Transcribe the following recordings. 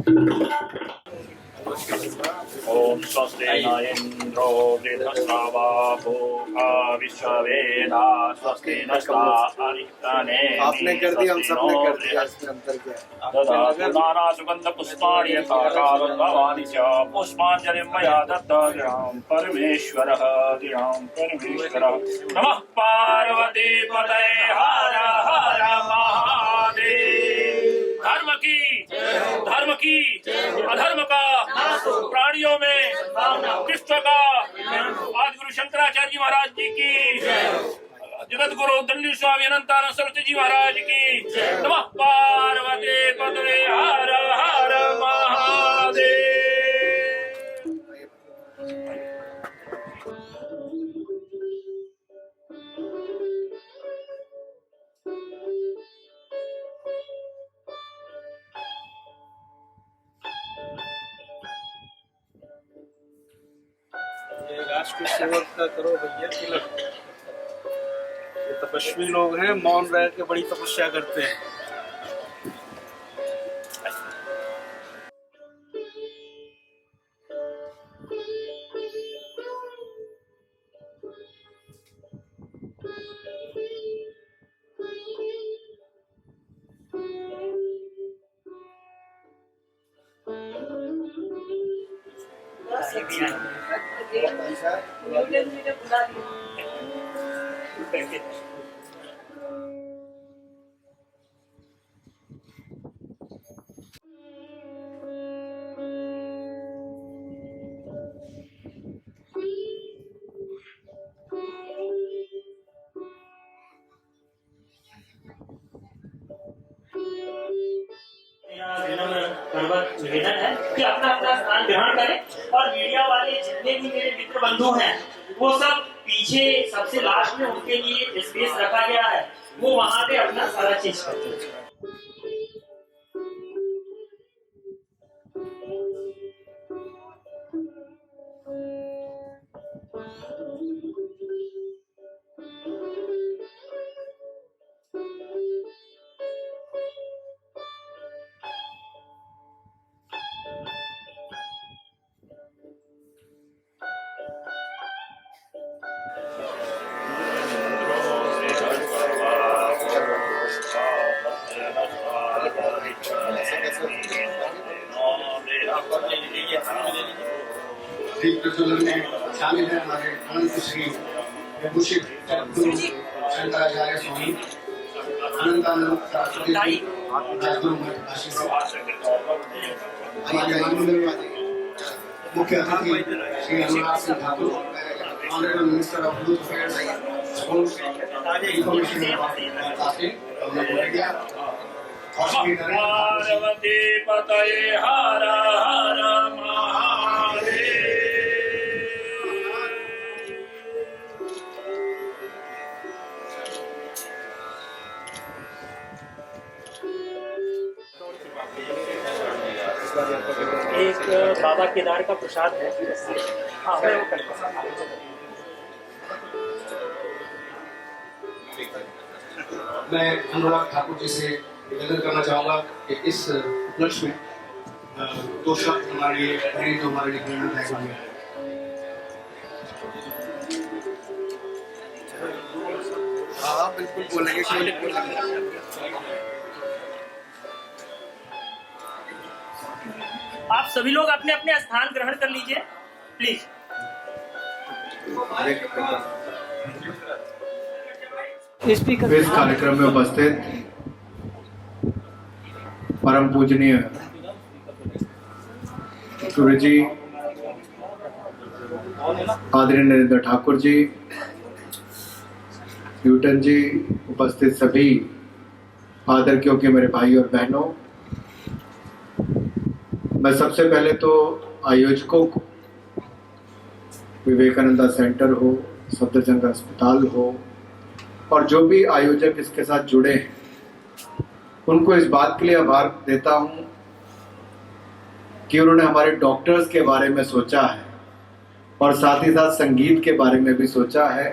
ओम स्वस्ति न इंद्रो वृद्धश्रवा पूषा विश्ववेदा स्वस्ति नस्तारिष्टने आपने कर दिया, हम सबने कर दिया। इसमें अंतर क्या है? ददातु नाना सुगंध पुष्पाणि यथा कालभवानि च पुष्पाञ्जलिं मया दत्तं परमेश्वरः नमः पार्वती पतये हर हर महादेव। धर्म की अधर्म का प्राणियों में विश्व का आज गुरु शंकराचार्य जी महाराज जी की जगत गुरु दंडी स्वामी अनंतानंद सरस्वती जी महाराज की नमः पार्वती पतये हर हर महादेव। राष्ट्र सेवक का करो भैया तिलक। ये तपस्वी लोग हैं, मौन रह के बड़ी तपस्या करते हैं। निवेदन है कि अपना अपना स्थान ग्रहण करें और मीडिया वाले जितने भी मेरे मित्र बंधु हैं वो सब पीछे सबसे लास्ट में उनके लिए स्पेस रखा गया है, वो वहां पे अपना सारा चीज करते हैं। प्रज्वलन में शामिल है हमारे अनंत श्री भूषित गुरु शंकराचार्य स्वामी अनंतानंद सरस्वती जी राजगुरु मठ आशीर्वाद। हमारे मुख्य अतिथि Shri Anurag Singh Thakur, honourable minister of youth affairs, sports, information media, Parvati पतये हर हर महादेव। एक बाबा केदार का प्रसाद है। हाँ, मैं वो करता हूँ। मैं अनुराग ठाकुर जी से निवेदन करना चाहूँगा कि इस उपलक्ष्य में दो शब्द हमारे लिए जो हमारे लिए प्रेरणादायक होंगे। हाँ बिल्कुल बोलेंगे, क्यों नहीं बोलेंगे। आप सभी लोग अपने अपने स्थान ग्रहण कर लीजिए प्लीज। इस कार्यक्रम में उपस्थित परम पूजनीय गुरु जी आदरणीय नरेंद्र ठाकुर जी, न्यूटन जी, उपस्थित सभी आदर के योग्य मेरे भाई और बहनों, मैं सबसे पहले तो आयोजकों को, विवेकानंदा सेंटर हो, सफदरजंग अस्पताल हो और जो भी आयोजक इसके साथ जुड़े हैं, उनको इस बात के लिए आभार देता हूं कि उन्होंने हमारे डॉक्टर्स के बारे में सोचा है और साथ ही साथ संगीत के बारे में भी सोचा है,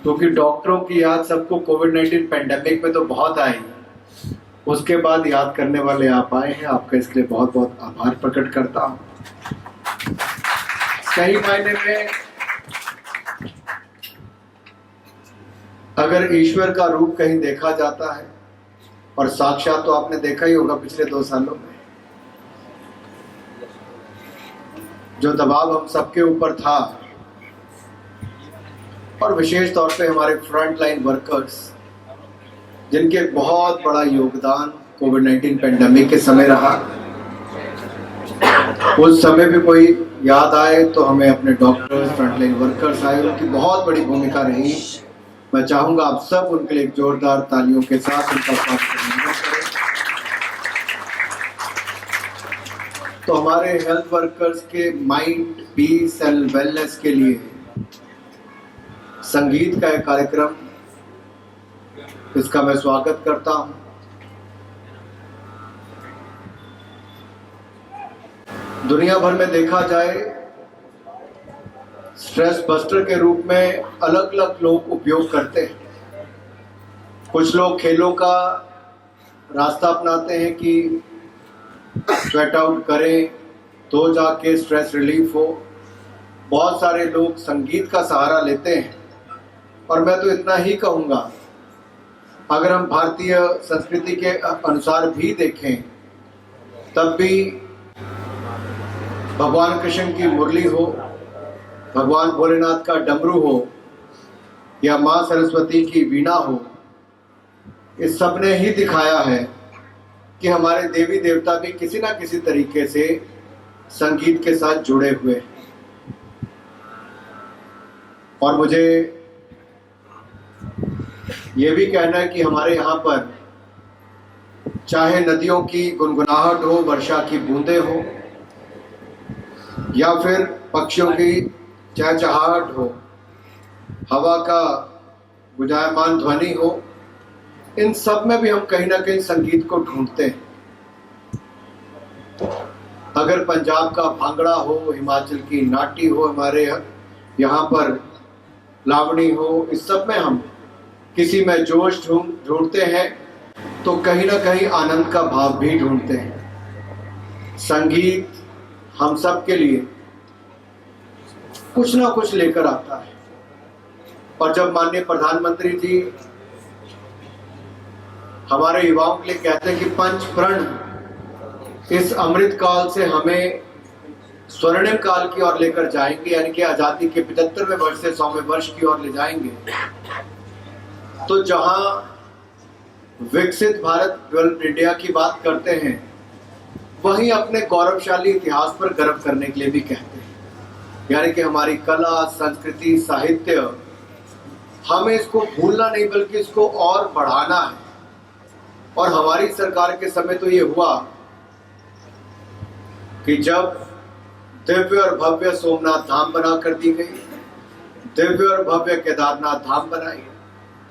क्योंकि डॉक्टरों की याद सबको कोविड-19 पेंडेमिक में तो बहुत आई, उसके बाद याद करने वाले आप आए हैं, आपका इसके लिए बहुत बहुत आभार प्रकट करता हूँ। सही मायने में अगर ईश्वर का रूप कहीं देखा जाता है, और साक्षात तो आपने देखा ही होगा पिछले 2 सालों में, जो दबाव हम सबके ऊपर था, और विशेष तौर पे हमारे फ्रंट लाइन वर्कर्स जिनके बहुत बड़ा योगदान कोविड-19 पेंडेमिक के समय रहा। उस समय भी कोई याद आए तो हमें अपने डॉक्टर्स, फ्रंट लाइन वर्कर्स आए, उनकी बहुत बड़ी भूमिका रही। मैं चाहूंगा आप सब उनके लिए एक जोरदार तालियों के साथ उनका स्वागत करें। तो हमारे हेल्थ वर्कर्स के माइंड पीस एंड वेलनेस के लिए संगीत का एक कार्यक्रम, इसका मैं स्वागत करता हूं। दुनिया भर में देखा जाए, स्ट्रेस बस्टर के रूप में अलग अलग लोग उपयोग करते हैं। कुछ लोग खेलों का रास्ता अपनाते हैं कि स्वेट आउट करें तो जाके स्ट्रेस रिलीफ हो। बहुत सारे लोग संगीत का सहारा लेते हैं, और मैं तो इतना ही कहूँगा, अगर हम भारतीय संस्कृति के अनुसार भी देखें, तब भी भगवान कृष्ण की मुरली हो, भगवान भोलेनाथ का डमरू हो, या माँ सरस्वती की वीणा हो, इस सब ने ही दिखाया है कि हमारे देवी देवता भी किसी ना किसी तरीके से संगीत के साथ जुड़े हुए हैं। और मुझे ये भी कहना है कि हमारे यहाँ पर चाहे नदियों की गुनगुनाहट हो, वर्षा की बूंदें हो, या फिर पक्षियों की चहचहाहट हो, हवा का गुंजायमान ध्वनि हो, इन सब में भी हम कहीं ना कहीं संगीत को ढूंढते हैं। अगर पंजाब का भांगड़ा हो, हिमाचल की नाटी हो, हमारे यहाँ पर लावणी हो, इस सब में हम किसी में जोश ढूंढते हैं, तो कहीं ना कहीं आनंद का भाव भी ढूंढते हैं। संगीत हम सब के लिए कुछ ना कुछ लेकर आता है। और जब माननीय प्रधानमंत्री जी हमारे युवाओं के लिए कहते हैं कि पंच प्रण इस अमृत काल से हमें स्वर्णिम काल की ओर लेकर जाएंगे, यानी कि आजादी के 75वें वर्ष से 100वें वर्ष की ओर ले जाएंगे, तो जहां विकसित भारत, डेवलप्ड इंडिया की बात करते हैं, वहीं अपने गौरवशाली इतिहास पर गर्व करने के लिए भी कहते हैं। यानी कि हमारी कला, संस्कृति, साहित्य, हमें इसको भूलना नहीं बल्कि इसको और बढ़ाना है। और हमारी सरकार के समय तो ये हुआ कि जब दिव्य और भव्य सोमनाथ धाम बना कर दी गई, दिव्य और भव्य केदारनाथ धाम बनाई,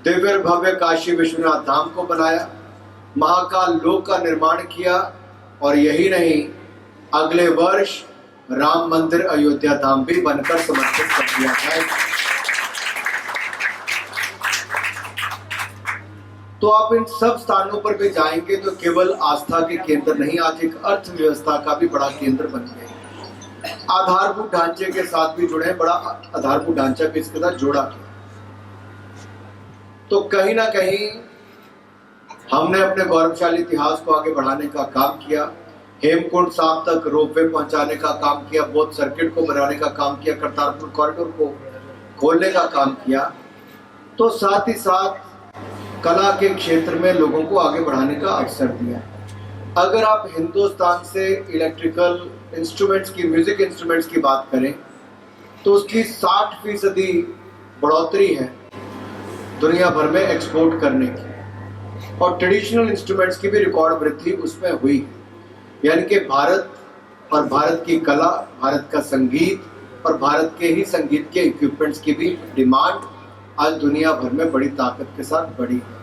दिव्य और भव्य काशी विश्वनाथ धाम को बनाया, महाकाल लोक का निर्माण किया, और यही नहीं, अगले वर्ष राम मंदिर अयोध्या धाम भी बनकर समर्पित कर दिया जाएगा। तो आप इन सब स्थानों पर भी जाएंगे तो केवल आस्था के केंद्र नहीं, आज एक अर्थव्यवस्था का भी बड़ा केंद्र बन गए। आधारभूत ढांचे के साथ भी जुड़े, बड़ा आधारभूत ढांचा भी इसके साथ जोड़ा गया। तो कहीं ना कहीं हमने अपने गौरवशाली इतिहास को आगे बढ़ाने का काम किया। हेमकुंड साहब तक रोपवे पहुंचाने का काम किया, बौद्ध सर्किट को बनाने का काम किया, करतारपुर कॉरिडोर को खोलने का काम किया। तो साथ ही साथ कला के क्षेत्र में लोगों को आगे बढ़ाने का अवसर दिया। अगर आप हिंदुस्तान से इलेक्ट्रिकल इंस्ट्रूमेंट्स की, म्यूजिक इंस्ट्रूमेंट्स की बात करें, तो उसकी 60% बढ़ोतरी है दुनिया भर में एक्सपोर्ट करने की, और ट्रेडिशनल इंस्ट्रूमेंट्स की भी रिकॉर्ड वृद्धि उसमें हुई। यानी कि भारत और भारत की कला, भारत का संगीत और भारत के ही संगीत के इक्विपमेंट्स की भी डिमांड आज दुनिया भर में बड़ी ताकत के साथ बढ़ी है।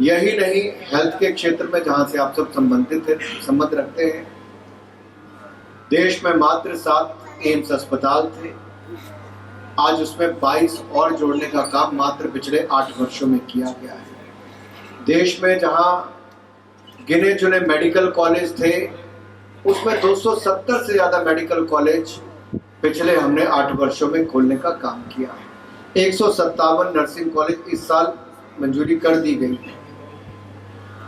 यही नहीं, हेल्थ के क्षेत्र में जहां से आप सब संबंध रखते हैं, देश में मात्र 7 एम्स अस्पताल थे, आज उसमें 22 और जोड़ने का काम मात्र पिछले 8 वर्षों में किया गया है। देश में जहां गिने चुने मेडिकल कॉलेज थे, उसमें 270 से ज्यादा मेडिकल कॉलेज पिछले हमने 8 वर्षों में खोलने का काम किया है। 157 नर्सिंग कॉलेज इस साल मंजूरी कर दी गई है।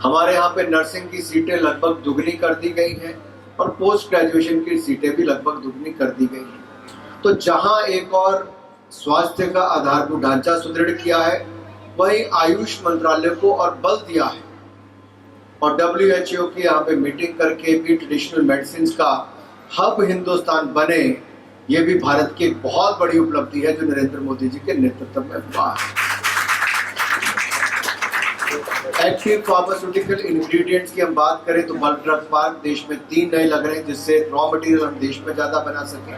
हमारे यहाँ पे नर्सिंग की सीटें लगभग दुगनी कर दी गई हैं और पोस्ट ग्रेजुएशन की सीटें भी लगभग दुगनी कर दी गई हैं। तो जहाँ एक और स्वास्थ्य का आधारभूत ढांचा सुदृढ़ किया है, वहीं आयुष मंत्रालय को और बल दिया है और WHO की यहाँ पे मीटिंग करके भी ट्रेडिशनल मेडिसिन का हब हिंदुस्तान बने, ये भी भारत की एक बहुत बड़ी उपलब्धि है जो नरेंद्र मोदी जी के नेतृत्व में हुआ है। एक्टिव फार्मास्यूटिकल इंग्रेडिएंट्स की हम बात करें तो बल्क ड्रग पार्क देश में 3 नए लग रहे हैं, जिससे रॉ मटेरियल हम देश में ज्यादा बना सकें।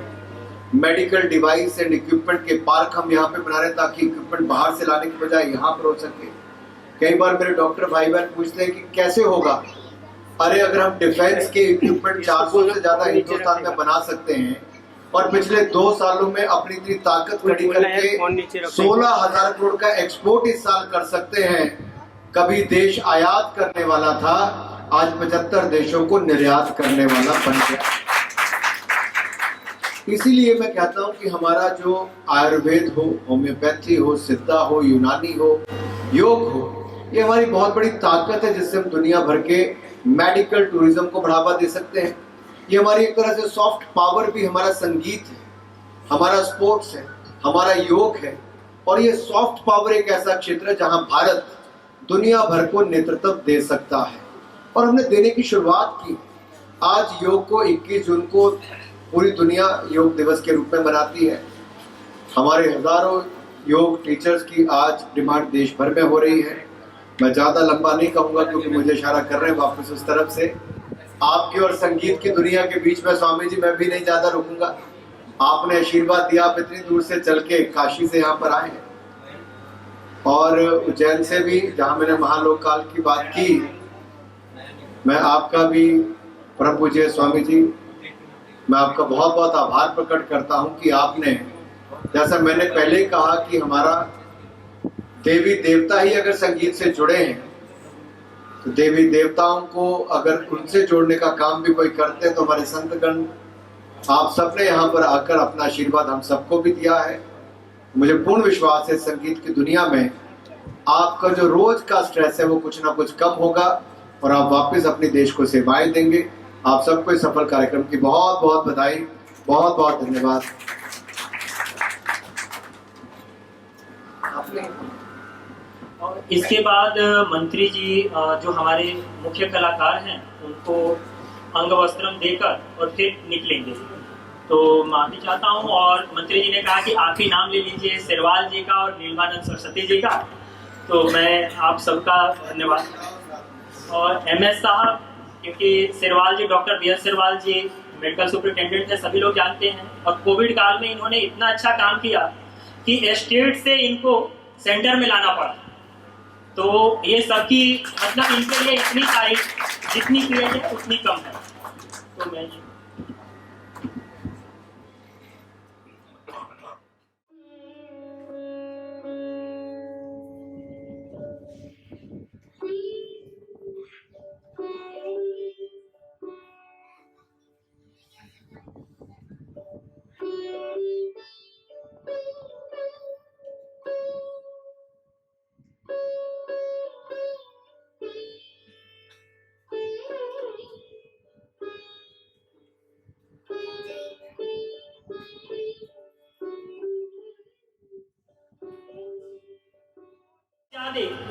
मेडिकल डिवाइस एंड इक्विपमेंट के पार्क हम यहाँ पे बना रहे हैं ताकि इक्विपमेंट बाहर से लाने के बजाय यहाँ पर हो सके। कई बार मेरे डॉक्टर भाई बहन पूछते हैं कि कैसे होगा। अरे अगर हम डिफेंस के इक्विपमेंट 400 से ज्यादा हिंदुस्तान में बना सकते हैं और पिछले 2 सालों में अपनी इतनी ताकत खड़ी करके 16,000 करोड़ का एक्सपोर्ट इस साल कर सकते हैं। कभी देश आयात करने वाला था, आज 75 देशों को निर्यात करने वाला बन गया। इसीलिए मैं कहता हूं कि हमारा जो आयुर्वेद हो, होम्योपैथी हो, सिद्धा हो, यूनानी हो, योग हो, ये हमारी बहुत बड़ी ताकत है जिससे हम दुनिया भर के मेडिकल टूरिज्म को बढ़ावा दे सकते हैं। ये हमारी एक तरह से सॉफ्ट पावर भी हमारा संगीत है, हमारा स्पोर्ट्स है, हमारा योग है और ये सॉफ्ट पावर एक ऐसा क्षेत्र है जहां भारत दुनिया भर को नेतृत्व दे सकता है और हमने देने की शुरुआत की। आज योग को 21 जून को पूरी दुनिया योग दिवस के रूप में मनाती है। हमारे हजारों योग टीचर्स की आज डिमांड देश भर में हो रही है। मैं ज्यादा लंबा नहीं कहूंगा क्योंकि मुझे इशारा कर रहे हैं वापस उस तरफ से। आपकी और संगीत की दुनिया के बीच में स्वामी जी मैं भी नहीं ज्यादा रुकूंगा। आपने आशीर्वाद दिया, आप इतनी दूर से चल के काशी से यहाँ पर आए हैं और उज्जैन से भी, जहाँ मैंने महालोक काल की बात की। मैं आपका भी परम पूज्य स्वामी जी, मैं आपका बहुत बहुत आभार प्रकट करता हूं कि आपने, जैसा मैंने पहले कहा कि हमारा देवी देवता ही अगर संगीत से जुड़े हैं तो देवी देवताओं को अगर उनसे जोड़ने का काम भी कोई करते हैं तो हमारे संतगण, आप सबने यहाँ पर आकर अपना आशीर्वाद हम सबको भी दिया है। मुझे पूर्ण विश्वास है संगीत की दुनिया में आपका जो रोज का स्ट्रेस है वो कुछ ना कुछ कम होगा और आप वापस अपने देश को सेवाएं देंगे। आप सबको इस सफल कार्यक्रम की बहुत बहुत बधाई, बहुत बहुत धन्यवाद। और इसके बाद मंत्री जी जो हमारे मुख्य कलाकार हैं उनको अंग वस्त्रम देकर और फिर निकलेंगे। तो माफी चाहता हूं और मंत्री जी ने कहा कि आप ही नाम ले लीजिए, सिरवाल जी का और नीलमानंद सरस्वती जी का। तो मैं आप सबका धन्यवाद। और MS साहब, क्योंकि सिरवाल जी, डॉक्टर BS सिरवाल जी मेडिकल सुपरिटेंडेंट है, सभी लोग जानते हैं और कोविड काल में इन्होंने इतना अच्छा काम किया कि स्टेट से इनको सेंटर में लाना पड़ा। तो ये सबकी मतलब इनके लिए इतनी तारीफ जितनी की है उतनी कम है। तो मैं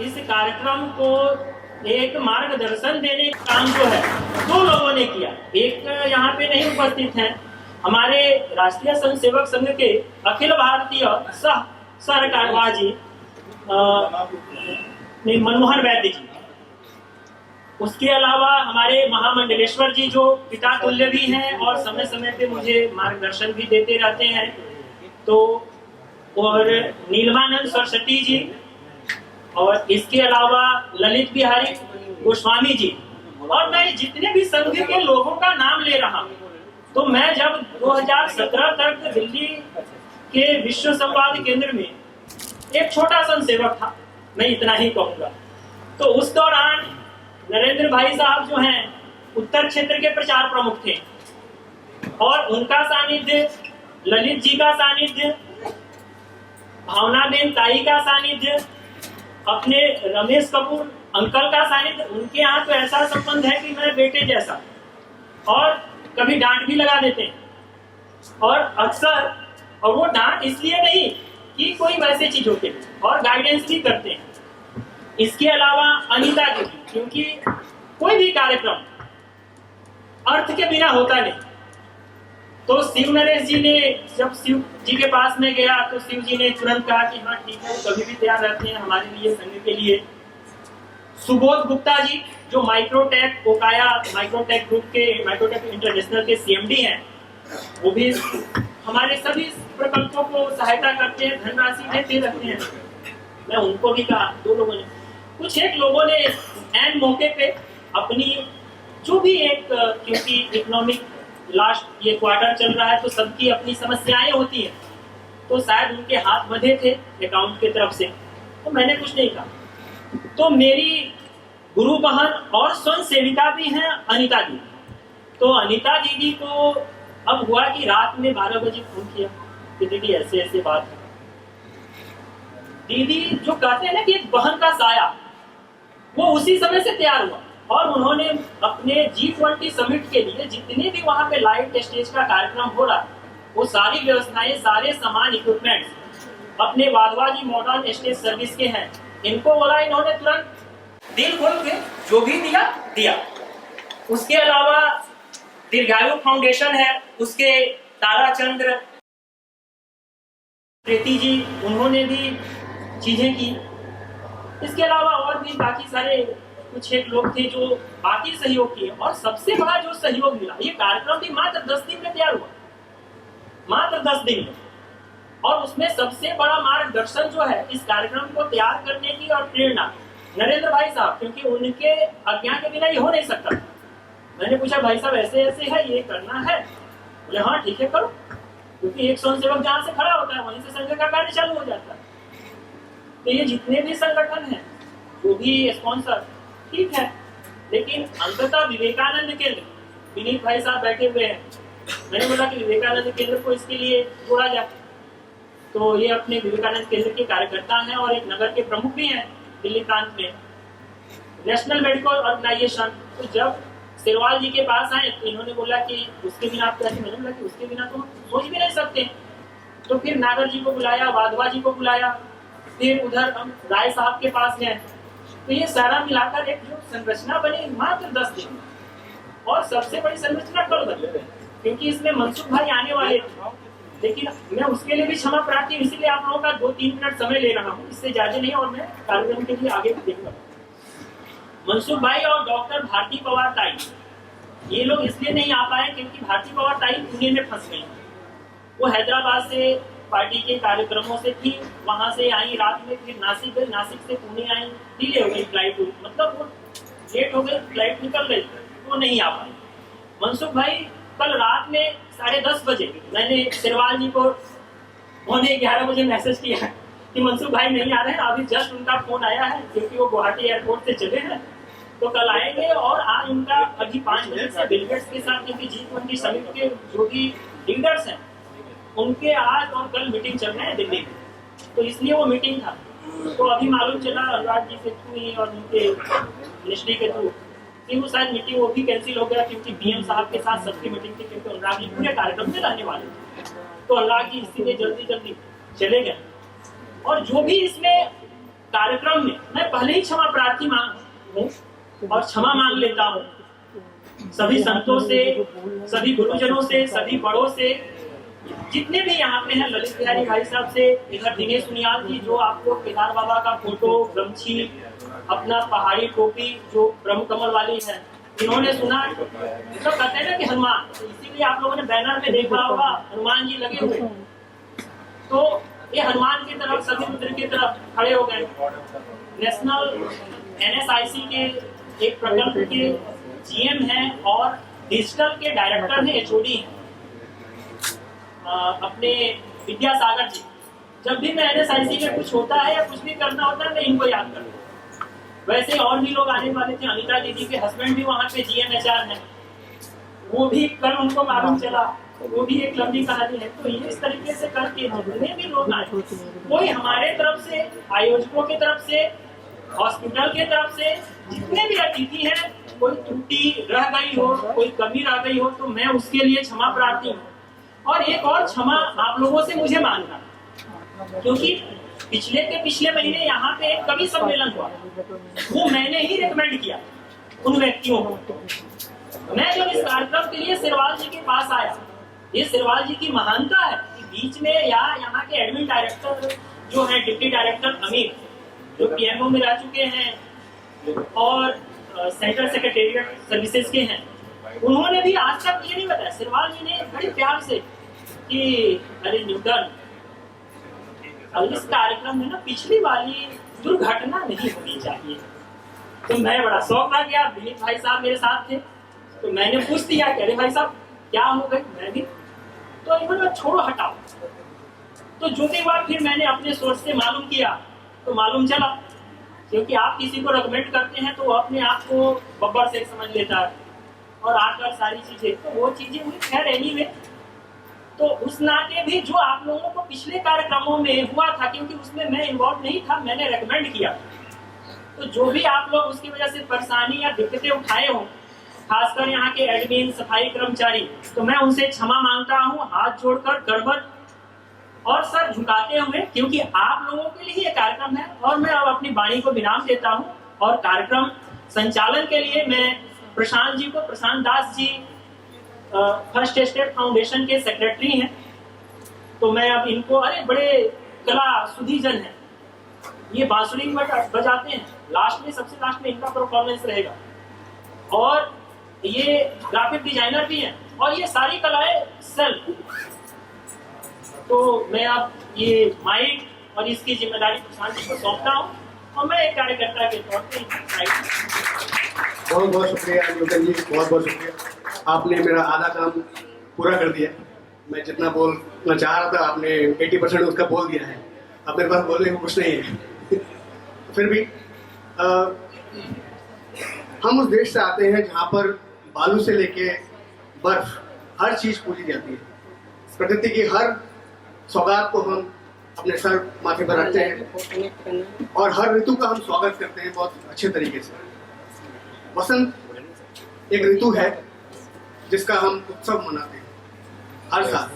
इस कार्यक्रम को एक मार्गदर्शन देने का काम जो है 2 लोगों ने किया। एक यहाँ पे नहीं उपस्थित हैं, हमारे राष्ट्रीय स्वयं सेवक संघ के अखिल भारतीय सह सरकारवाजी मनमोहन वैद्य जी। उसके अलावा हमारे महामंडलेश्वर जी जो पिता तुल्य भी हैं और समय समय पे मुझे मार्गदर्शन भी देते रहते हैं। तो और नीलमानंद सरस्वती जी और इसके अलावा ललित बिहारी गोस्वामी जी। और मैं जितने भी संघ के लोगों का नाम ले रहा हूँ, तो मैं जब 2017 तक दिल्ली के विश्व संवाद केंद्र में एक छोटा सा सेवक था, मैं इतना ही कहूँगा। तो उस दौरान नरेंद्र भाई साहब जो हैं उत्तर क्षेत्र के प्रचार प्रमुख थे और उनका सानिध्य, ललित जी का सानिध्य, भावनाबेन ताई का सानिध्य, अपने रमेश कपूर अंकल का सानिध्य, उनके यहाँ तो ऐसा संबंध है कि मेरे बेटे जैसा, और कभी डांट भी लगा देते हैं और अक्सर, और वो डांट इसलिए नहीं कि कोई वैसे चीजों के लिए, और गाइडेंस भी करते हैं। इसके अलावा अनीता जी, क्योंकि कोई भी कार्यक्रम अर्थ के बिना होता नहीं, तो शिव नरेश जी ने जब शिव जी के पास में गया तो शिव जी ने तुरंत कहा कि हाँ ठीक है, कभी भी तैयार रहते हैं हमारे लिए, संघ के लिए। सुबोध गुप्ता जी जो माइक्रोटेक ओकाया माइक्रोटेक ग्रुप के, माइक्रोटेक इंटरनेशनल के CMD हैं, वो भी हमारे सभी प्रकल्पों को सहायता करते हैं, धनराशि देते रहते हैं। मैं उनको भी कहा, दो लोगों ने, कुछ एक लोगों ने एन मौके पे अपनी जो भी एक, क्योंकि इकोनॉमिक लास्ट ये क्वार्टर चल रहा है तो सबकी अपनी समस्याएं होती हैं, तो शायद उनके हाथ बंधे थे अकाउंट की तरफ से, तो मैंने कुछ नहीं कहा। तो मेरी गुरु बहन और स्वयं सेविका भी हैं अनीता दीदी, तो अनीता दीदी को अब हुआ कि रात में 12 बजे फोन किया कि दीदी ऐसे ऐसे बात है। दीदी जो कहते हैं ना कि एक बहन का साया, वो उसी समय से तैयार हुआ और उन्होंने अपने G20 समिट के लिए जितने भी वहां पे लाइट स्टेज का कार्यक्रम हो रहा, वो सारी व्यवस्थाएं, सारे सामान, इक्विपमेंट्स अपने वाधवाजी मॉडर्न स्टेज सर्विस के हैं। इनको बोला, इन्होंने तुरंत दिल खोल के जो भी दिया। उसके अलावा दीर्घायु फाउंडेशन है, उसके ताराचंद्र प्रीति जी, उन्होंने भी चीजें की। इसके अलावा और भी बाकी सारे कुछ एक लोग थे जो बाकी सहयोग किए, और सबसे बड़ा जो सहयोग मिला, ये कार्यक्रम भी मात्र 10 दिन में तैयार हुआ, मात्र 10 दिन में, और उसमें सबसे बड़ा मार्गदर्शन जो है इस कार्यक्रम को तैयार करने की और प्रेरणा नरेंद्र भाई साहब, क्योंकि उनके आज्ञा के बिना ये हो नहीं सकता। मैंने पूछा, भाई साहब ऐसे ऐसे है, ये करना है? बोले हाँ ठीक है करो, क्योंकि एक स्वयंसेवक जहाँ से खड़ा होता है वहीं से संघ का कार्य चालू हो जाता है। तो ये जितने भी संगठन हैं, जो भी स्पॉन्सर, ठीक है, लेकिन अंततः विवेकानंद केंद्र, विनीत भाई साहब बैठे हुए हैं, मैंने बोला कि विवेकानंद केंद्र को इसके लिए जोड़ा जाए। तो ये अपने विवेकानंद केंद्र के कार्यकर्ता हैं और एक नगर के प्रमुख भी हैं दिल्ली प्रांत में, नेशनल मेडिकल ऑर्गेनाइजेशन। तो जब सिरवाल जी के पास आए तो इन्होंने बोला कि उसके बिना आप कैसे, मैंने बोला कि उसके बिना तो सोच भी नहीं सकते। तो फिर नागर जी को बुलाया, वाधवा जी को बुलाया, फिर उधर हम राय साहब के पास गए। तो ये सारा मिलाकर एक जो संरचना बनी मात्र 10 दिन, और सबसे बड़ी संरचना कल बनी, क्योंकि इसमें मनसुख भाई आने वाले थे, लेकिन मैं उसके लिए भी क्षमा प्रार्थी हूँ, इसीलिए आप लोगों का 2-3 मिनट समय ले रहा हूँ, इससे ज्यादा नहीं, और मैं कार्यक्रम के लिए आगे भी देखूंगा। मनसुख भाई और डॉक्टर भारती पवार ताई, ये लोग इसलिए नहीं आ पाए क्योंकि भारती पवार ताई पुणे में फंस गई। वो हैदराबाद से पार्टी के कार्यक्रमों से थी, वहां से आई रात में, फिर नासिक गई, नासिक से पुणे आई, डिले हो गई फ्लाइट, मतलब वो लेट हो गई, फ्लाइट निकल गई, वो नहीं आ पाई। मनसुख भाई कल रात में 10:30 बजे मैंने सिरवाल जी को 11:15 बजे मैसेज किया कि मनसुख भाई नहीं आ रहे हैं, अभी जस्ट उनका फोन आया है, क्योंकि वो गुवाहाटी एयरपोर्ट से चले हैं, तो कल आएंगे। और आज उनका अभी 5 बजे से बिल गेट्स के साथ, क्योंकि G20 समिट के जो भी लीडर्स हैं उनके आज और कल मीटिंग चल रहे हैं दिल्ली में, तो इसलिए वो मीटिंग था। तो अभी मालूम चला अनुराग जी के थ्रू ही और उनके मिनिस्ट्री के थ्रू कि वो शायद मीटिंग वो भी कैंसिल हो गया, क्योंकि BM साहब के साथ सबकी मीटिंग थी, क्योंकि अनुराग जी पूरे कार्यक्रम में रहने वाले थे, तो अनुराग जी इसीलिए जल्दी चले गए। और जो भी इसमें कार्यक्रम में, मैं पहले ही क्षमा प्रार्थी हूँ और क्षमा मांग लेता हूँ सभी संतों से, सभी गुरुजनों से, सभी बड़ों से, जितने भी यहाँ पे हैं, ललित बिहारी भाई साहब से, इधर दिनेश सुनियाल जी जो आपको केदार बाबा का फोटो, गमछी, अपना पहाड़ी टोपी जो ब्रह्म कमल वाली है, इन्होंने सुना, तो कहते हैं ना कि हनुमान, इसीलिए आप लोगों ने बैनर में देखा होगा हनुमान जी लगे हुए, तो ये हनुमान की तरफ, सभी रुद्र की तरफ खड़े हो गए। नेशनल NSIC के एक प्रकल्प के GM हैं और डिजिटल के डायरेक्टर हैं, HOD हैं अपने विद्यासागर जी। जब भी मैं NSIC में कुछ होता है या कुछ भी करना होता है, मैं इनको याद करता हूँ। वैसे और भी लोग आने वाले थे, अनिता दीदी के हस्बैंड भी वहाँ पे GMHR हैं, वो भी कल उनको मालूम चला, वो भी एक लंबी कहानी है। तो ये इस तरीके से करके जितने भी लोग आए, कोई हमारे तरफ से, आयोजकों की तरफ से, हॉस्पिटल की तरफ से, जितने भी अतिथि हैं, कोई त्रुटि रह गई हो, कोई कमी रह गई हो, तो मैं उसके लिए क्षमा प्रार्थी हूँ। और एक और क्षमा आप लोगों से मुझे मांगना, क्योंकि पिछले महीने यहाँ पे एक कवि सम्मेलन हुआ, वो मैंने ही रेकमेंड किया उन व्यक्तियों को। मैं जब इस कार्यक्रम के लिए सिरवाल जी के पास आया, ये सिरवाल जी की महानता है कि बीच में यहाँ के एडमिन डायरेक्टर जो है, डिप्टी डायरेक्टर अमित, जो PMO में रह चुके हैं और सेंट्रल सेक्रेटेरिएट सर्विसेज के हैं, उन्होंने भी आज तक ये नहीं बताया। सिरवाल जी ने बड़े प्यार से कि अरे न्यूटन, अब इस कार्यक्रम में ना पिछली वाली दुर्घटना नहीं होनी चाहिए। तो मैं बड़ा शौक आ गया, विनीत भाई साहब मेरे साथ थे, तो मैंने पूछ दिया कि अरे भाई साहब क्या हो गई, मैं भी तो इन्होंने छोड़ो हटाओ। तो जो भी बात फिर मैंने अपने सोर्स से मालूम किया, तो मालूम चला, क्योंकि आप किसी को रेकमेंड करते हैं तो वो अपने आप को बब्बर से समझ लेता है और आकर सारी चीजें, तो वो चीजें हुई। खैर एनीवे, तो उस नाते भी जो आप लोगों को पिछले कार्यक्रमों में हुआ था, क्योंकि उसमें मैं इन्वॉल्व नहीं था, मैंने रेकमेंड किया, तो जो भी आप लोग उसकी वजह से परेशानी या दिक्कतें उठाए हो, खासकर यहाँ के एडमिन, सफाई कर्मचारी, तो मैं उनसे क्षमा मांगता हूँ, हाथ जोड़कर करबट और सर झुकाते हुए, क्योंकि आप लोगों के लिए ये कार्यक्रम है। और मैं अब अपनी वाणी को विराम देता हूँ, और कार्यक्रम संचालन के लिए मैं प्रशांत जी को, प्रशांत Das ji first step foundation के सेक्रेटरी हैं, तो मैं अब इनको, अरे बड़े कला सुधीजन है, ये बांसुरी बजाते हैं, लास्ट में, सबसे लास्ट में इनका परफॉर्मेंस रहेगा, और ये ग्राफिक डिजाइनर भी हैं, और ये सारी कलाएं सेल्फ। तो मैं अब ये माइक और इसकी जिम्मेदारी प्रशांत जी को सौंपता हूँ, और मैं एक कार्यकर्ता के तौर पर बहुत बहुत शुक्रिया न्यूटन जी, बहुत बहुत शुक्रिया। आपने मेरा आधा काम पूरा कर दिया। मैं जितना बोलना चाह रहा था आपने 80% उसका बोल दिया है। अब मेरे पास बोलने को कुछ नहीं है। फिर भी हम उस देश से आते हैं जहाँ पर बालू से लेके बर्फ हर चीज पूजी जाती है। प्रकृति की हर सौगात को हम अपने सर माथे पर रखते हैं और हर ऋतु का हम स्वागत करते हैं बहुत अच्छे तरीके से। वसंत एक ऋतु है जिसका हम उत्सव मनाते हैं हर साल,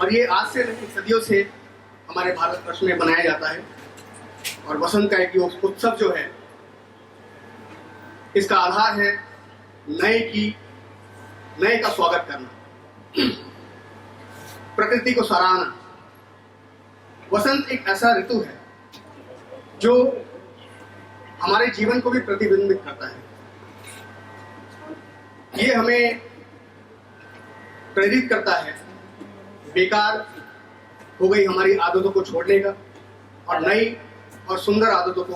और ये आज से नहीं सदियों से हमारे भारतवर्ष में मनाया जाता है। और वसंत का एक उत्सव जो है, इसका आधार है नए का स्वागत करना, प्रकृति को सराहना। वसंत एक ऐसा ऋतु है जो हमारे जीवन को भी प्रतिबिंबित करता है। ये हमें प्रेरित करता है बेकार हो गई हमारी आदतों को छोड़ने का और नई और सुंदर आदतों को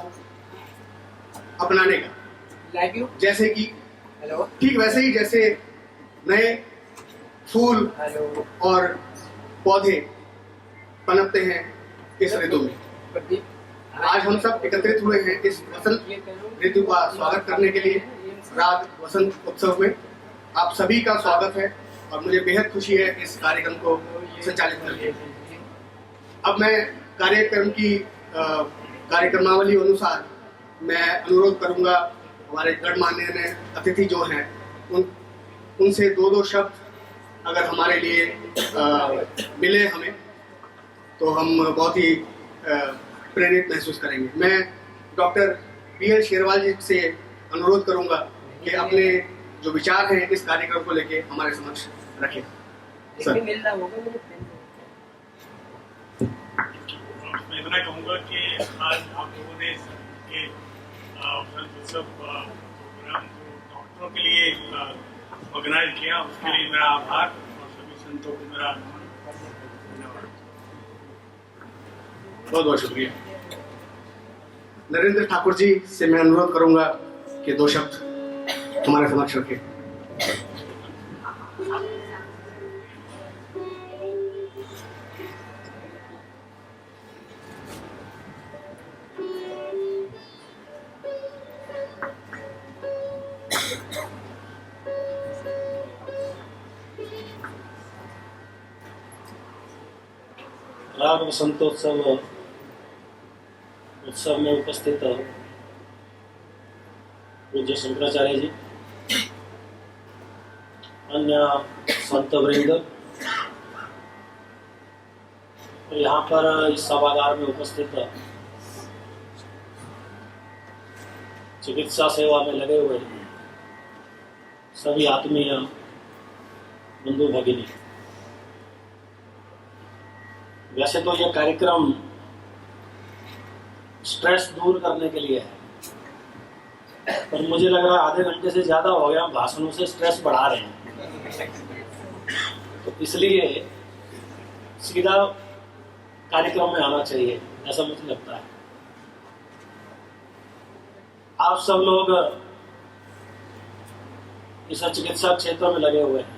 अपनाने का। जैसे कि ठीक वैसे ही जैसे नए फूल और पौधे पनपते हैं इस ऋतु में। आज हम सब एकत्रित हुए हैं इस वसंत ऋतु का स्वागत करने के लिए राग वसंत उत्सव में। आप सभी का स्वागत है और मुझे बेहद खुशी है इस कार्यक्रम को संचालित करके। अब मैं कार्यक्रम की कार्यक्रमावली अनुसार मैं अनुरोध करूंगा हमारे गणमान्य अतिथि जो हैं उनसे दो शब्द अगर हमारे लिए मिले हमें, तो हम बहुत ही प्रेरित महसूस करेंगे। मैं डॉक्टर PL शेरवाल जी से अनुरोध करूंगा कि अपने जो विचार हैं इस कार्यक्रम को लेके हमारे समक्ष रखें। सर, मैं इतना कहूँगा कि आज आप लोगों ने के उत्सव प्रोग्राम जो डॉक्टरों के लिए ऑर्गेनाइज किया, उसके लिए मेरा आभार और सभी संतों को मेरा धन्यवाद। बहुत बहुत शुक्रिया। नरेंद्र ठाकुर जी से मैं अनुरोध करूंगा कि दो शब्द हमारे समक्ष रखें। राग वसंतोत्सव उत्सव में उपस्थित पूज्य शंकराचार्य जी, अन्य संत वृंद, यहाँ पर इस सभागार में उपस्थित चिकित्सा सेवा में लगे हुए सभी आत्मीय बंधु भगिनी। वैसे तो यह कार्यक्रम स्ट्रेस दूर करने के लिए है, पर मुझे लग रहा है आधे घंटे से ज्यादा हो गया, भाषणों से स्ट्रेस बढ़ा रहे हैं। तो इसलिए सीधा कार्यक्रम में आना चाहिए, ऐसा मुझे लगता है। आप सब लोग इस चिकित्सा क्षेत्र में लगे हुए हैं,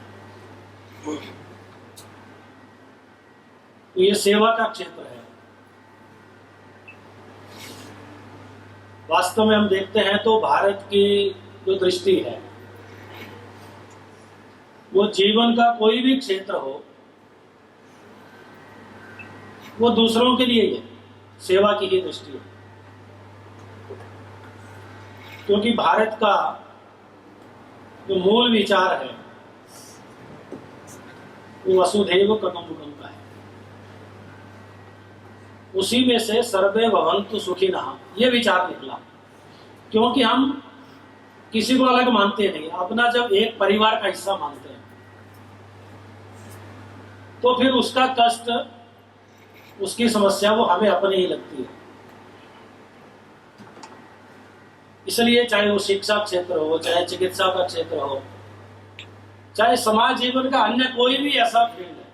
तो ये सेवा का क्षेत्र है। वास्तव में हम देखते हैं तो भारत की जो दृष्टि है, वो जीवन का कोई भी क्षेत्र हो, वो दूसरों के लिए ही है, सेवा की ही दृष्टि है। क्योंकि भारत का जो मूल विचार है वो वसुधैव कुटुंबकम का है। उसी में से सर्वे भवन्तु सुखिनः ये विचार निकला। क्योंकि हम किसी को अलग मानते नहीं, अपना जब एक परिवार का हिस्सा मानते हैं तो फिर उसका कष्ट, उसकी समस्या वो हमें अपनी ही लगती है। इसलिए चाहे वो शिक्षा क्षेत्र हो, चाहे चिकित्सा का क्षेत्र हो, चाहे समाज जीवन का अन्य कोई भी ऐसा फील्ड है,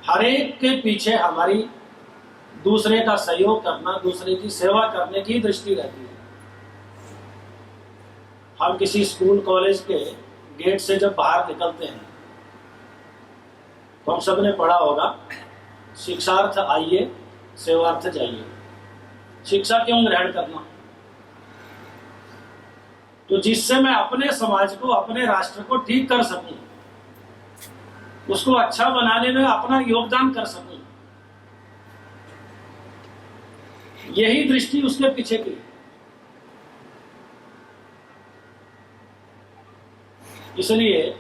हर एक के पीछे हमारी दूसरे का सहयोग करना, दूसरे की सेवा करने की दृष्टि रहती है। हम किसी स्कूल कॉलेज के गेट से जब बाहर निकलते हैं तो हम सब ने पढ़ा होगा, शिक्षार्थ आइए सेवार्थ जाइए। शिक्षा क्यों ग्रहण करना? तो जिससे मैं अपने समाज को, अपने राष्ट्र को ठीक कर सकूं, उसको अच्छा बनाने में अपना योगदान कर सकूं, यही दृष्टि उसके पीछे की। इसलिए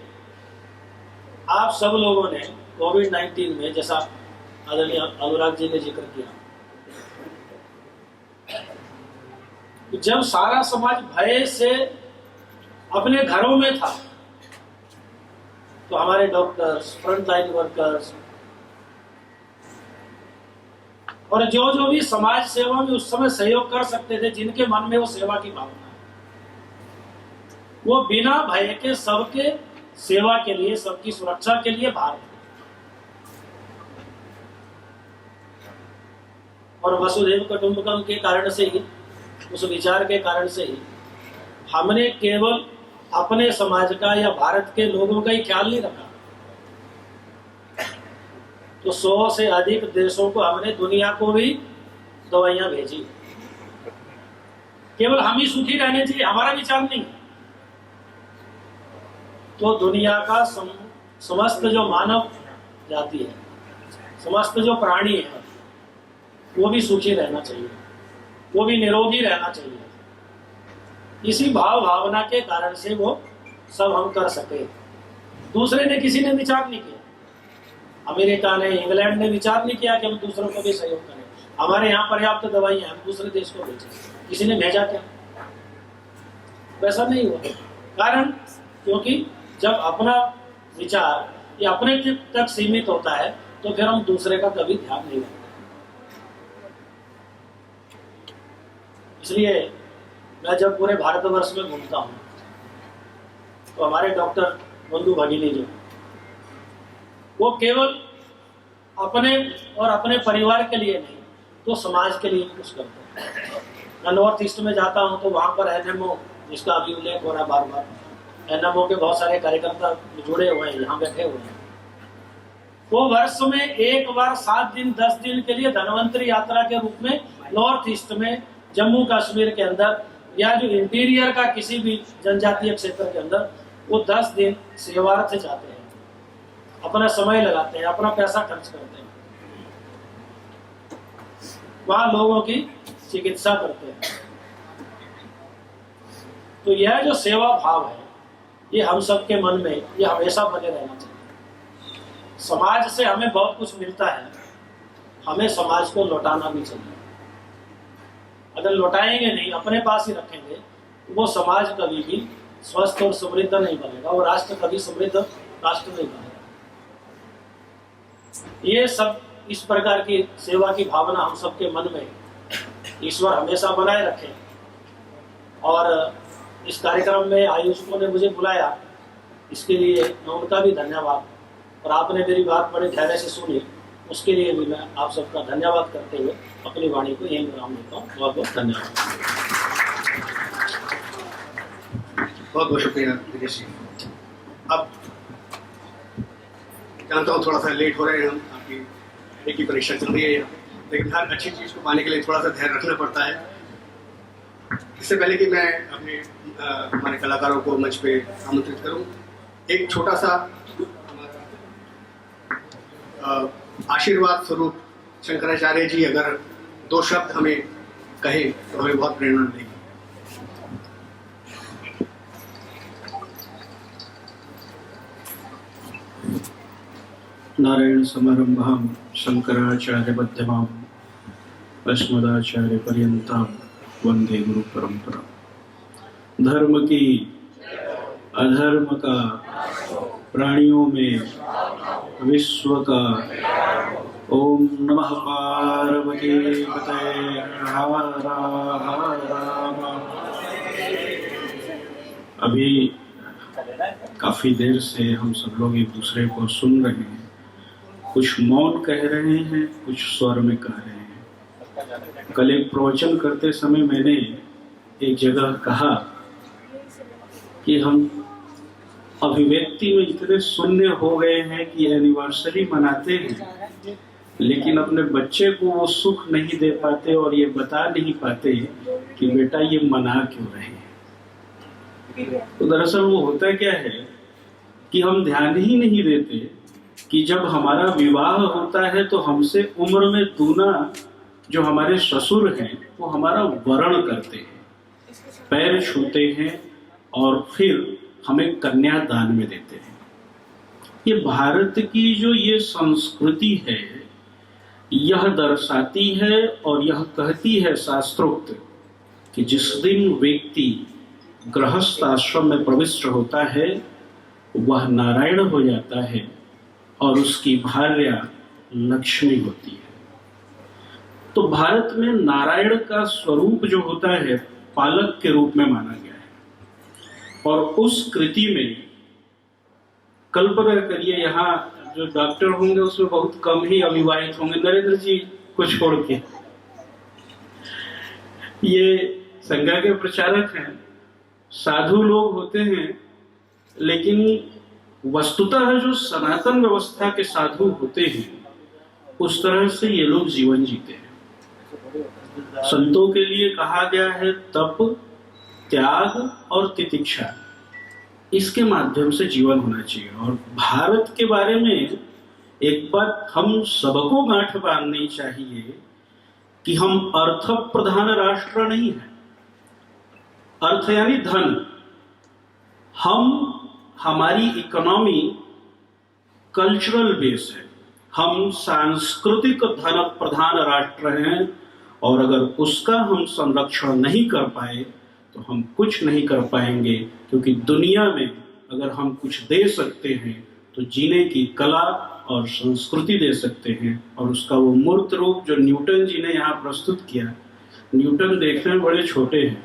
आप सब लोगों ने कोविड-19 में, जैसा आदरणीय अनुराग जी ने जिक्र किया, जब सारा समाज भय से अपने घरों में था, तो हमारे डॉक्टर्स, फ्रंट लाइन वर्कर्स और जो भी समाज सेवा में उस समय सहयोग कर सकते थे, जिनके मन में वो सेवा की भावना है, वो बिना भय के सबके सेवा के लिए, सबकी सुरक्षा के लिए बाहर थे। और वसुधैव कुटुंबकम के कारण से ही, उस विचार के कारण से ही हमने केवल अपने समाज का या भारत के लोगों का ही ख्याल नहीं रखा, तो 100 से अधिक देशों को हमने, दुनिया को भी दवाइयां भेजी। केवल हम ही सुखी रहने चाहिए, हमारा विचार नहीं। तो दुनिया का समस्त जो मानव जाति है, समस्त जो प्राणी है, वो भी सुखी रहना चाहिए, वो भी निरोगी रहना चाहिए। इसी भाव भावना के कारण से वो सब हम कर सके। दूसरे ने, किसी ने विचार नहीं किया। अमेरिका ने, इंग्लैंड ने विचार नहीं किया कि हम दूसरों को भी सहयोग करें। हमारे यहाँ पर्याप्त दवाई है, हम दूसरे देश को भेजें। किसी ने भेजा क्या? वैसा नहीं हुआ। कारण, क्योंकि जब अपना विचार या अपने तक सीमित होता है तो फिर हम दूसरे का कभी ध्यान नहीं रखते। इसलिए मैं जब पूरे भारतवर्ष में घूमता हूँ तो हमारे डॉक्टर बंधु भगिनी जो, वो केवल अपने और अपने परिवार के लिए नहीं, तो समाज के लिए कुछ करते हैं। मैं नॉर्थ ईस्ट में जाता हूँ तो वहाँ पर NMO, जिसका अभी उल्लेख हो रहा है बार बार, NMO के बहुत सारे कार्यकर्ता जुड़े हुए हैं, यहाँ बैठे हुए हैं। वो वर्ष में एक बार 7 दिन 10 दिन के लिए धन्वंतरी यात्रा के रूप में नॉर्थ ईस्ट में, जम्मू कश्मीर के अंदर या जो इंटीरियर का किसी भी जनजातीय क्षेत्र के अंदर, वो 10 दिन सेवार्थ जाते हैं, अपना समय लगाते हैं, अपना पैसा खर्च करते हैं, वहां लोगों की चिकित्सा करते हैं। तो यह जो सेवा भाव है, ये हम सबके मन में ये हमेशा बने रहना चाहिए। समाज से हमें बहुत कुछ मिलता है, हमें समाज को लौटाना भी चाहिए। अगर लौटाएंगे नहीं, अपने पास ही रखेंगे, तो वो समाज कभी भी स्वस्थ और समृद्ध नहीं बनेगा, और राष्ट्र कभी समृद्ध राष्ट्र नहीं बनेगा। ये सब इस प्रकार की सेवा की भावना हम सबके मन में ईश्वर हमेशा बनाए रखे। और इस कार्यक्रम में आयोजकों ने मुझे बुलाया, इसके लिए मैं उनका भी धन्यवाद, और आपने मेरी बात बड़े धैर्य से सुनी, उसके लिए भी मैं आप सबका धन्यवाद करते हुए अपनी वाणी को यहीं विराम देता हूँ। बहुत बहुत धन्यवाद। बहुत बहुत शुक्रिया विदेश जी। अब जानता हूँ थोड़ा सा लेट हो रहे हैं हम, आपकी एक ही परीक्षा चल रही है यहाँ, लेकिन हर अच्छी चीज़ को पाने के लिए थोड़ा सा ध्यान रखना पड़ता है। इससे पहले कि मैं अपने हमारे कलाकारों को मंच पे आमंत्रित करूं, एक छोटा सा आशीर्वाद स्वरूप शंकराचार्य जी अगर 2 शब्द हमें कहें तो हमें बहुत प्रेरणा देगी। नारायण समारंभां शंकराचार्य मध्यमां अस्मदाचार्य पर्यंतां वंदे गुरु परंपरा। धर्म की अधर्म का, प्राणियों में विश्व का। ओम नमः पार्वती पतये हर हर। अभी काफी देर से हम सब लोग एक दूसरे को सुन रहे हैं, कुछ मौन कह रहे हैं, कुछ स्वर में कह रहे हैं। कल एक प्रवचन करते समय मैंने एक जगह कहा कि हम अभिव्यक्ति में इतने शून्य हो गए हैं कि एनिवर्सरी मनाते हैं, लेकिन अपने बच्चे को वो सुख नहीं दे पाते और ये बता नहीं पाते कि बेटा ये मना क्यों रहे हैं। तो दरअसल वो होता क्या है कि हम ध्यान ही नहीं देते कि जब हमारा विवाह होता है तो हमसे उम्र में दूना जो हमारे ससुर हैं वो हमारा वरण करते हैं, पैर छूते हैं और फिर हमें कन्या दान में देते हैं। ये भारत की जो ये संस्कृति है, यह दर्शाती है और यह कहती है शास्त्रोक्त कि जिस दिन व्यक्ति गृहस्थ आश्रम में प्रविष्ट होता है वह नारायण हो जाता है और उसकी भार्या लक्ष्मी होती है। तो भारत में नारायण का स्वरूप जो होता है पालक के रूप में माना गया है। और उस कृति में कल्पना करिए, यहाँ जो डॉक्टर होंगे उसमें बहुत कम ही अविवाहित होंगे, नरेंद्र जी को छोड़ के। ये संज्ञा के प्रचारक हैं, साधु लोग होते हैं, लेकिन वस्तुतः जो सनातन व्यवस्था के साधु होते हैं उस तरह से ये लोग जीवन जीते हैं। संतों के लिए कहा गया है तप, त्याग और तितिक्षा, इसके माध्यम से जीवन होना चाहिए। और भारत के बारे में एक बात हम सबको गांठ बांधनी चाहिए कि हम अर्थ प्रधान राष्ट्र नहीं है। अर्थ यानी धन। हमारी इकोनॉमी कल्चरल बेस है, हम सांस्कृतिक धन प्रधान राष्ट्र हैं, और अगर उसका हम संरक्षण नहीं कर पाए तो हम कुछ नहीं कर पाएंगे। क्योंकि दुनिया में अगर हम कुछ दे सकते हैं तो जीने की कला और संस्कृति दे सकते हैं, और उसका वो मूर्त रूप जो न्यूटन जी ने यहाँ प्रस्तुत किया। न्यूटन देखने में बड़े छोटे हैं,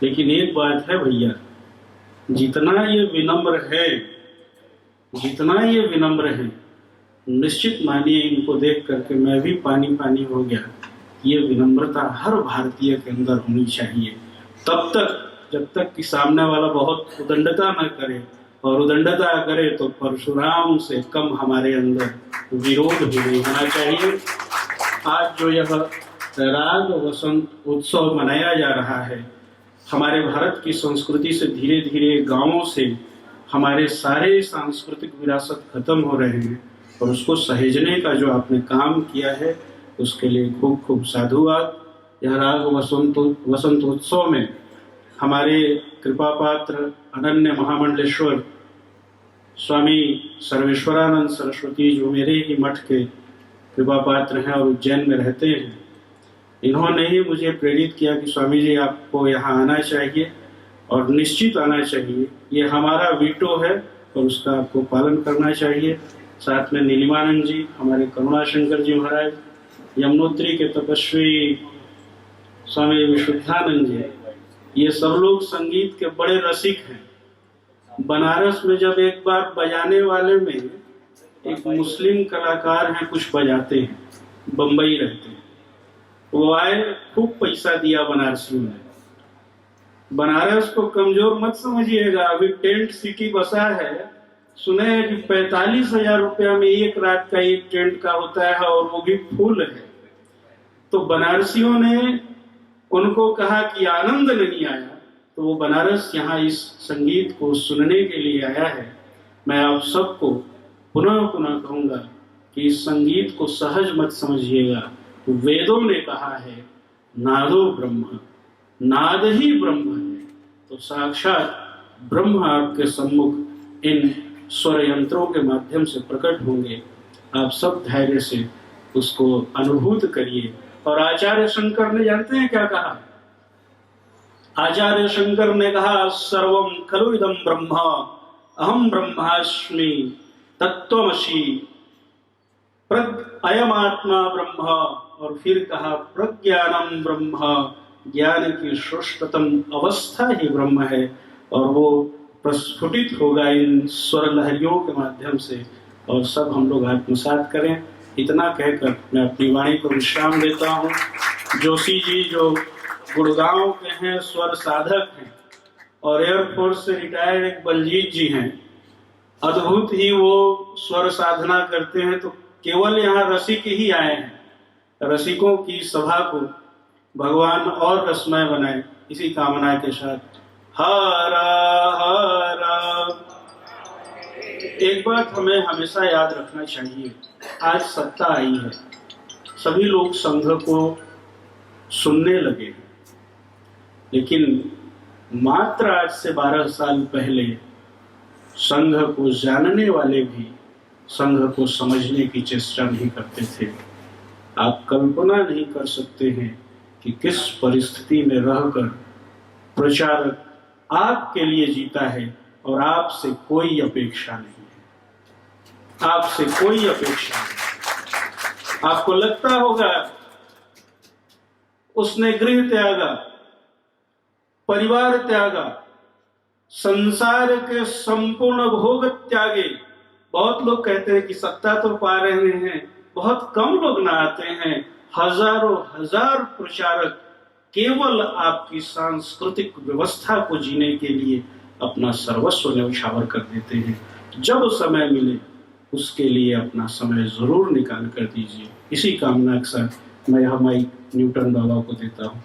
लेकिन एक बात है भैया, जितना ये विनम्र है, निश्चित मानिए इनको देख करके मैं भी पानी पानी हो गया। ये विनम्रता हर भारतीय के अंदर होनी चाहिए, तब तक जब तक कि सामने वाला बहुत उदंडता न करे, और उदंडता करे तो परशुराम से कम हमारे अंदर विरोध भी नहीं होना चाहिए। आज जो यह राग वसंत उत्सव मनाया जा रहा है। हमारे भारत की संस्कृति से धीरे धीरे गांवों से हमारे सारे सांस्कृतिक विरासत खत्म हो रहे हैं और उसको सहेजने का जो आपने काम किया है उसके लिए खूब खूब साधुवाद। यह राग वसंत उत्सव में हमारे कृपा पात्र अनन्य महामंडलेश्वर स्वामी सर्वेश्वरानंद सरस्वती जो मेरे ही मठ के कृपा पात्र हैं और उज्जैन में रहते हैं, इन्होंने ही मुझे प्रेरित किया कि स्वामी जी आपको यहाँ आना चाहिए और निश्चित आना चाहिए। ये हमारा वीटो है और उसका आपको पालन करना चाहिए। साथ में नीलिमानंद जी, हमारे करुणाशंकर जी महाराज, यमुनोत्री के तपस्वी स्वामी विशुद्धानंद जी, ये सब लोग संगीत के बड़े रसिक हैं। बनारस में जब एक बार बजाने वाले में एक मुस्लिम कलाकार हैं, कुछ बजाते हैं, बम्बई रहते हैं, वो आए, खूब पैसा दिया बनारसियों ने। बनारस को कमजोर मत समझिएगा, अभी टेंट सिटी बसा है, सुने हैं कि 45,000 रुपया में एक रात का एक टेंट का होता है और वो भी फुल है। तो बनारसियों ने उनको कहा कि आनंद नहीं आया, तो वो बनारस यहाँ इस संगीत को सुनने के लिए आया है। मैं आप सबको पुनः पुनः कहूंगा कि इस संगीत को सहज मत समझिएगा। वेदों ने कहा है नादो ब्रह्म, नाद ही ब्रह्म है। तो साक्षात ब्रह्म आपके सम्मुख इन स्वर यंत्रों के माध्यम से प्रकट होंगे। आप सब धैर्य से उसको अनुभूत करिए। और आचार्य शंकर ने जानते हैं क्या कहा? आचार्य शंकर ने कहा सर्वम खलु इदं ब्रह्म अहम ब्रह्मास्मि तत्त्वमसि अयम आत्मा ब्रह्म। और फिर कहा प्रज्ञानम ब्रह्म, ज्ञान की श्रेष्ठतम अवस्था ही ब्रह्म है और वो प्रस्फुटित होगा इन स्वर लहरियों के माध्यम से। और सब हम लोग आत्मसात करें। इतना कहकर मैं अपनी वाणी को विश्राम देता हूँ। जोशी जी जो गुड़गांव के हैं, स्वर साधक हैं और एयरफोर्स से रिटायर्ड एक बलजीत जी हैं, अद्भुत ही वो स्वर साधना करते हैं। तो केवल यहाँ रसिक ही आए हैं। रसिकों की सभा को भगवान और रसमय बनाए, इसी कामना के साथ हरा हरा। एक बात हमें हमेशा याद रखना चाहिए, आज सत्ता आई है, सभी लोग संघ को सुनने लगे हैं, लेकिन मात्र आज से 12 साल पहले संघ को जानने वाले भी संघ को समझने की चेष्टा नहीं करते थे। आप कल्पना नहीं कर सकते हैं कि किस परिस्थिति में रहकर प्रचारक आपके लिए जीता है और आपसे कोई अपेक्षा नहीं है। आपसे कोई अपेक्षा नहीं। आपको लगता होगा उसने गृह त्यागा, परिवार त्यागा, संसार के संपूर्ण भोग त्यागे। बहुत लोग कहते हैं कि सत्ता तो पा रहे हैं, बहुत कम लोग ना आते हैं। हजारों हजार प्रचारक केवल आपकी सांस्कृतिक व्यवस्था को जीने के लिए अपना सर्वस्व न्यौछावर कर देते हैं। जब समय मिले उसके लिए अपना समय जरूर निकाल कर दीजिए। इसी कामना के साथ मैं यह माइक न्यूटन बाबा को देता हूँ।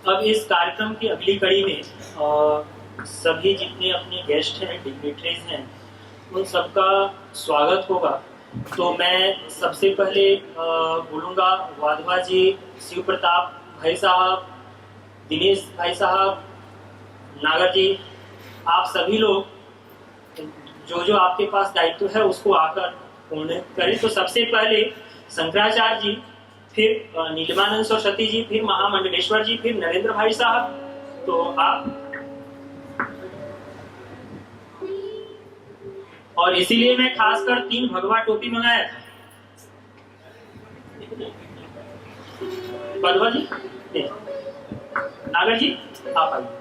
अब इस कार्यक्रम की अगली कड़ी में सभी जितने अपने गेस्ट हैं, डिग्निटरीज हैं, उन सबका स्वागत होगा। तो मैं सबसे पहले बोलूँगा वाधवा जी, शिव प्रताप भाई साहब, दिनेश भाई साहब, नागर जी, आप सभी लोग जो जो आपके पास दायित्व है उसको आकर पूर्ण करें। तो सबसे पहले शंकराचार्य जी, फिर नीलिमानंद सरस्वती जी, फिर महामंडलेश्वर जी, फिर नरेंद्र भाई साहब। तो आप, और इसीलिए मैं खासकर 3 भगवा टोपी मंगाया था। बधवा जी, नागर जी, आप आइए।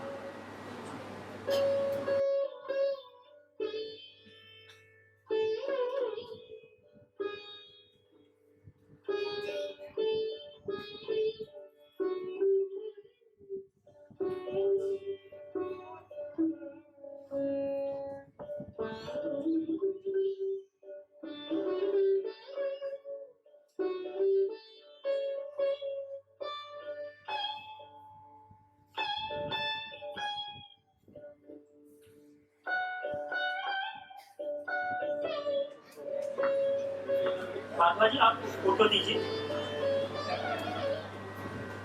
माधवा जी आप फोटो दीजिए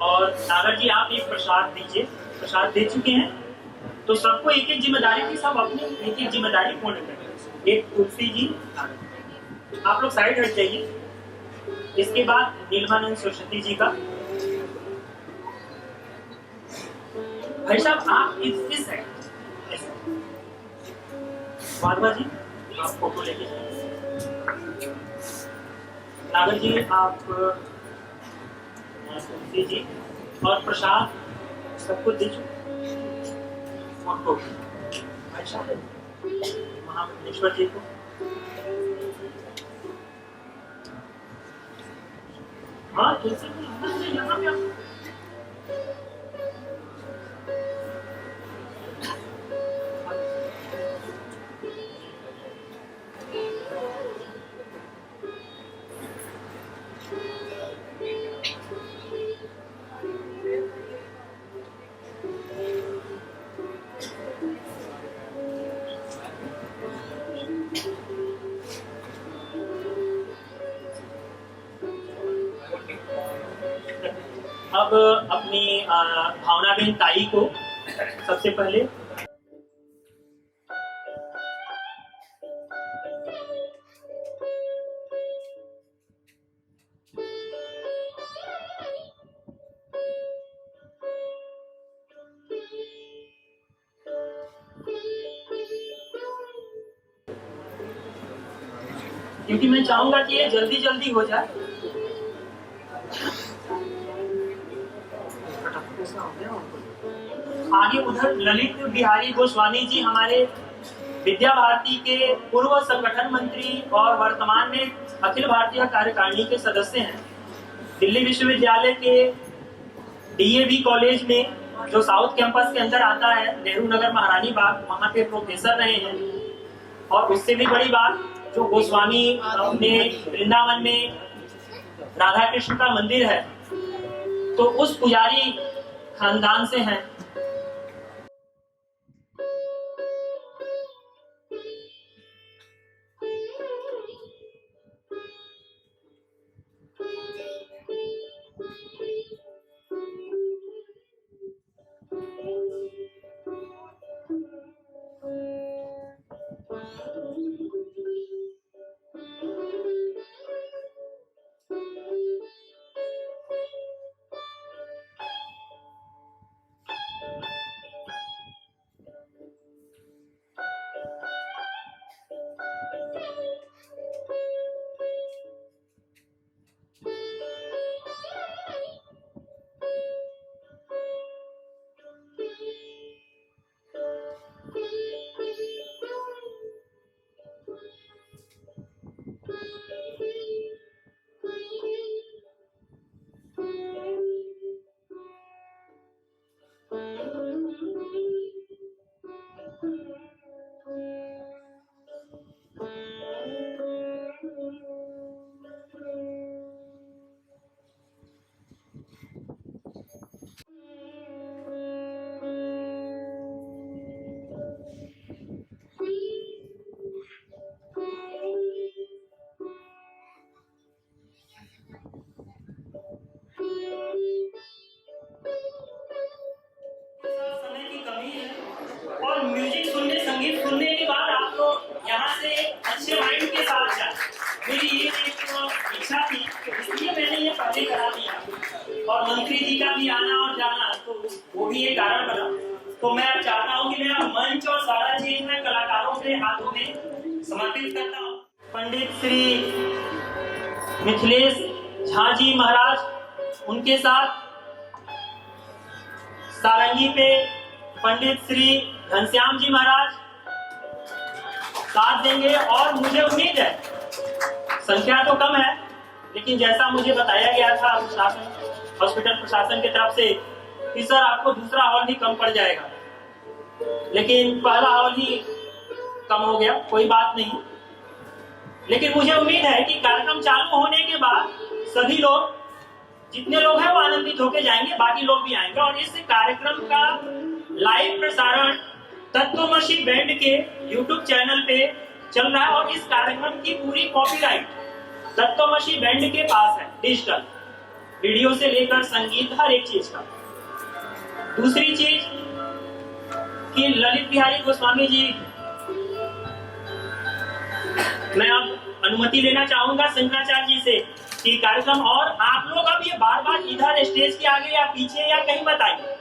और नागर जी आप एक प्रसाद दीजिए। प्रसाद दे चुके हैं तो सबको एक एक जिम्मेदारी थी, सब अपनी एक एक जिम्मेदारी पूर्ण करें। एक तुलसी जी आप लोग साइड हट जाइए। इसके बाद नीलमानंद सरस्वती जी का। भाई साहब आप इस साइड माधवा जी आप फोटो लेके जाइए। नागर जी आप तुलसी जी और प्रसाद सबको दे चुके। फोटो भाई साहब महाबलेश्वर जी को। हाँ तुलसी जी यहाँ पे आप अब अपनी भावनाबेन ताई को सबसे पहले क्योंकि मैं चाहूंगा कि ये जल्दी जल्दी हो जाए। आगे उधर ललित बिहारी गोस्वामी जी हमारे विद्या भारती के पूर्व संगठन मंत्री और वर्तमान में अखिल भारतीय कार्यकारिणी के सदस्य हैं। दिल्ली विश्वविद्यालय के डीएवी कॉलेज में जो साउथ कैंपस के अंदर आता है, नेहरू नगर महारानी बाग, वहां पे प्रोफेसर रहे हैं। और उससे भी बड़ी बात, जो गोस्वामी अपने वृंदावन में राधा कृष्ण का मंदिर है तो उस पुजारी खानदान से हैं। म्यूजिक सुनने, संगीत सुनने के बाद आप लोग यहाँ से अच्छे माइंड के साथ जाए। मेरी ये एक इच्छा थी, इसलिए मैंने ये पहले करा दिया। और मंत्री जी का भी आना और जाना तो वो भी एक कारण बना। तो मैं अब चाहता हूँ कि मेरा मंच और सारा चीज मैं कलाकारों के हाथों में समर्पित करता हूँ। पंडित श्री मिथिलेश झा जी महाराज, उनके साथ सारंगी पे पंडित श्री घनश्याम जी महाराज साथ देंगे। और मुझे उम्मीद है, संख्या तो कम है, लेकिन जैसा मुझे बताया गया था प्रशासन, हॉस्पिटल प्रशासन की तरफ से कि सर आपको दूसरा हॉल भी कम पड़ जाएगा, लेकिन पहला हॉल ही कम हो गया। कोई बात नहीं, लेकिन मुझे उम्मीद है कि कार्यक्रम चालू होने के बाद सभी लोग, जितने लोग हैं वो आनंदित होकर जाएंगे, बाकी लोग भी आएंगे। और इस कार्यक्रम का लाइव प्रसारण तत्वमसी बैंड के YouTube चैनल पे चल रहा है। और इस कार्यक्रम की पूरी कॉपीराइट तत्वमसी बैंड के पास है डिजिटल, वीडियो से लेकर संगीत हर एक चीज का। दूसरी चीज कि ललित बिहारी गोस्वामी जी, मैं अब अनुमति लेना चाहूंगा शंकराचार्य जी से कि कार्यक्रम, और आप लोग अब ये बार बार इधर स्टेज के आगे या पीछे या कहीं मत आइए,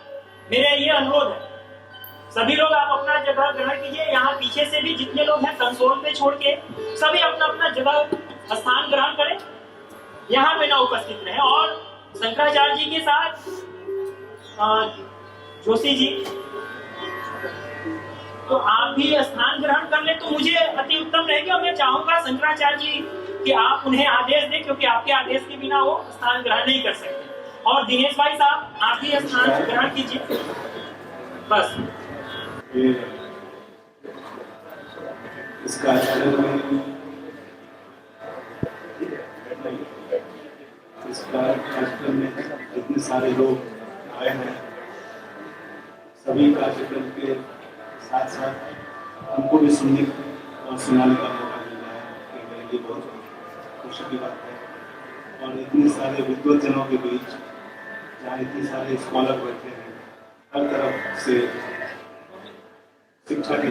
मेरा ये अनुरोध है। सभी लोग आप अपना जगह ग्रहण कीजिए। यहाँ पीछे से भी जितने लोग हैं कंसोल पे छोड़ के सभी अपना अपना जगह स्थान ग्रहण करें, यहाँ पे ना उपस्थित रहे। और शंकराचार्य जी के साथ जोशी जी, तो आप भी स्थान ग्रहण कर ले तो मुझे अति उत्तम रहेगा। मैं चाहूंगा शंकराचार्य जी कि आप उन्हें आदेश दें, क्योंकि आपके आदेश के बिना वो स्थान ग्रहण नहीं कर सकते। और दिनेश भाई साहब, आप भी स्थान ग्रहण कीजिए बस। इस कार्यक्रम में जितने सारे लोग आए हैं, सभी कार्यक्रम के साथ साथ हमको भी सुनने और सुनाने का मौका मिल रहा है, कि मेरे लिए बहुत खुशी की बात है। और इतने सारे विद्वतजनों के बीच, जहाँ इतने सारे स्कॉलर बैठे हैं, हर तरफ से शिक्षा के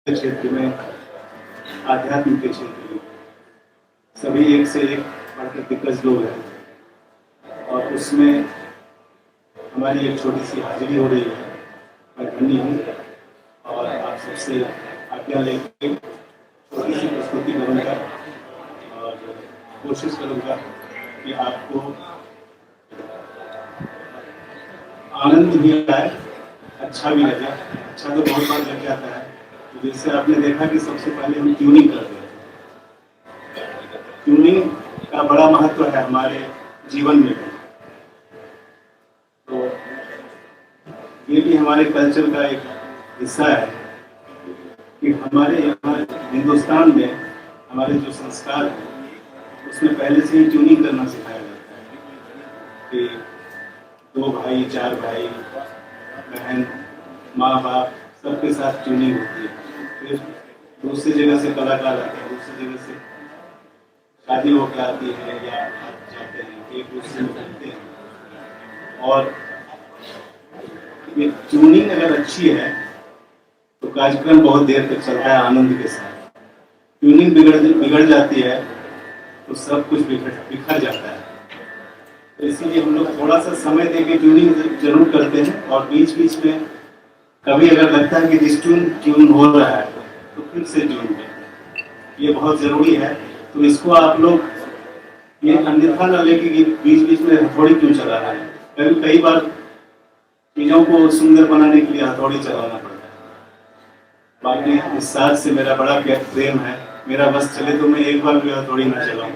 क्षेत्र में, आध्यात्म के क्षेत्र में, सभी एक से एक बढ़कर दिग्गज लोग हैं। और उसमें हमारी एक छोटी सी हाजिरी हो रही है। मैं धन्य हूँ और आप सबसे आज्ञा लेके छोटी सी प्रस्तुति करूँगा और कोशिश करूँगा कि आपको आनंद भी आए, अच्छा भी लगे। अच्छा तो बहुत बार लग जाता है। तो जैसे आपने देखा कि सबसे पहले हम ट्यूनिंग कर रहे थे। ट्यूनिंग का बड़ा महत्व है हमारे जीवन में भी। तो ये भी हमारे कल्चर का एक हिस्सा है कि हमारे यहाँ हिंदुस्तान में हमारे जो संस्कार हैं उसमें पहले से ही ट्यूनिंग करना सिखाया जाता है कि 2 भाई 4 भाई बहन माँ बाप सबके साथ ट्यूनिंग होती है। फिर दूसरी जगह से कलाकार आते हैं, दूसरी जगह से शादी होकर आती है या आप जाते हैं, एक दूसरे में मिलते हैं। और ये ट्यूनिंग अगर अच्छी है तो कार्यक्रम बहुत देर तक चलता है आनंद के साथ। ट्यूनिंग बिगड़ जाती है तो सब कुछ बिखर जाता है। तो इसीलिए हम लोग थोड़ा सा समय देके ट्यूनिंग जरूर करते हैं। और बीच बीच में कभी अगर लगता है कि डिस्ट्यून हो रहा है तो फिर से ट्यून करते हैं। ये बहुत जरूरी है। तो इसको आप लोग ये अन्यथा न लेके कि बीच बीच में हथौड़ी क्यों चला रहे हैं। कई बार चीजों को सुंदर बनाने के लिए हथौड़ी चलाना पड़ता है। बाकी इस साथ से मेरा बड़ा प्रेम है। मेरा बस चले तो मैं एक बार भी हथौड़ी ना चलाऊं,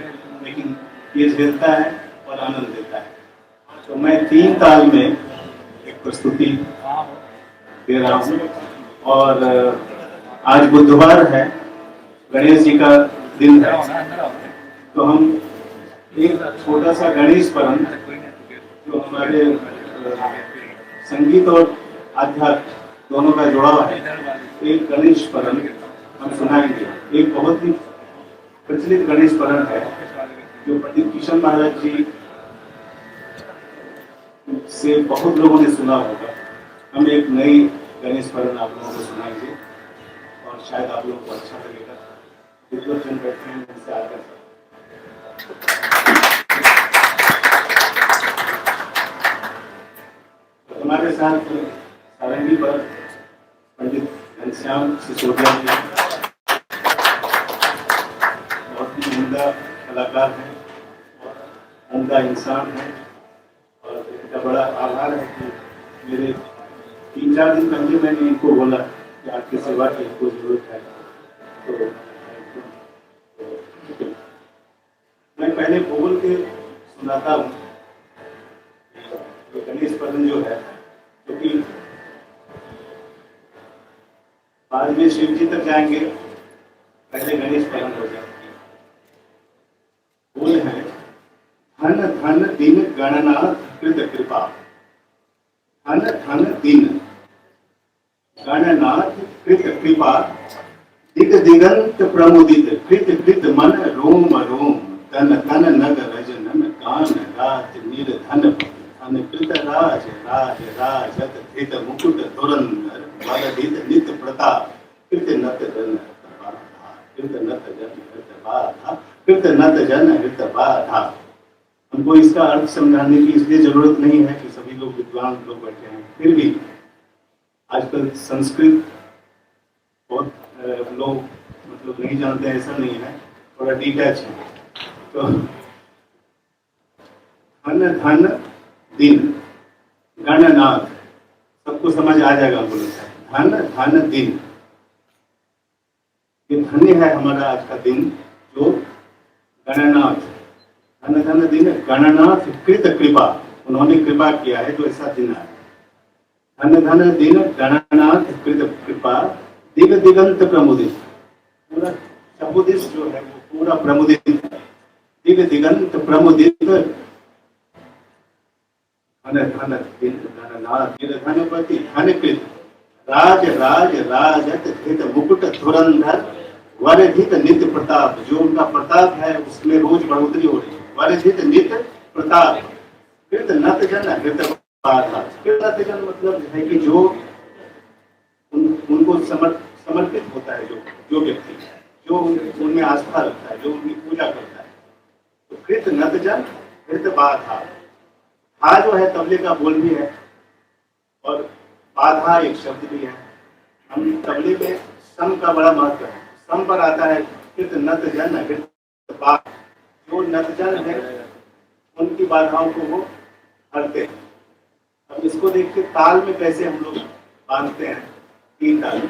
लेकिन ये झेलता है और आनंद देता है। तो मैं 3 ताल में एक प्रस्तुति दे रहा हूँ। और आज बुधवार है, गणेश जी का दिन है, तो हम एक छोटा सा गणेश परम, जो हमारे संगीत और आध्यात्म दोनों का जुड़ाव है, एक गणेश परम हम सुनाएंगे। एक बहुत ही प्रचलित गणेश परम है जो पंडित किशन महाराज जी से बहुत लोगों ने सुना होगा। हम एक नई गणेश परम आप लोगों को सुनाएंगे और शायद आप लोगों को अच्छा लगेगा। विद्वजन बैठे हैं, उनसे आकर हमारे साथ सारंगी पर पंडित घनश्याम सिसोदिया जी बहुत ही उम्दा कलाकार हैं और उम्दा इंसान हैं। और इनका बड़ा आभार है कि मेरे 3-4 दिन पहले मैंने इनको बोला कि आपकी सेवा की इनको जरूरत है। तो मैं पहले बोल के सुनाता हूँ। ये गणेश परम जो है, क्योंकि बाद में शिव जी तक जाएंगे, पहले गणेश परम हो जाएंगे। बोल है, धन धन दिन गणनाथ कृत कृपा, धन धन दिन गणनाथ कृत कृपा, दिग दिगंत प्रमुदित कृत कृत मन रोम रोम तन तन नग रज नन कान रात नीर धन धन कृत राज राज राजत धृत मुकुट धुरंधर बलधित नित प्रताप कृत नत जन कृत नत जन हृत बाधा कृत नत जन हृत बाधा। हमको इसका अर्थ समझाने की इसलिए जरूरत नहीं है कि सभी लोग विद्वान लोग बैठे हैं, फिर भी आजकल संस्कृत बहुत लोग मतलब नहीं जानते हैं, ऐसा नहीं है, थोड़ा डिटैच है। तो धन धन दिन गणनाथ सबको समझ आ जाएगा बोलो धन धन दिन, ये धन्य है हमारा आज का दिन जो गणनाथ धन धन दिन गणनाथ कृत कृपा, उन्होंने कृपा किया है जो ऐसा दिन है। धन धन दिन गणनाथ कृत कृपा दिग दिगंत प्रमुदित, पूरा प्रमुदित जो है वो पूरा प्रमुदित है। दिग दिगंत प्रमुदित धन धन दिन गणनाथ धनपति धनकृत राज राज राजत धृत मुकुट धुरंधर वरधित नित्य प्रताप, जो उनका प्रताप है उसमें रोज बढ़ोतरी हो रही है। वरधित नित्य प्रताप कृत नत जन हृत बाधा, कृत नत जन मतलब है कि जो उनको समर्पित होता है, जो व्यक्ति जो उनमें आस्था रखता है, जो उनकी पूजा करता है। तो कृत नत जन हृत बाधा, हा जो है तबले का बोल भी है और बाधा एक शब्द भी है। हम तबले में सम का बड़ा महत्व है, सम पर आता है कृत नत जन हृत बाधा, जो नत जन है उनकी बाधाओं को वो हरते हैं। अब इसको देखिए ताल में कैसे हम लोग बांधते हैं, तीन ताल।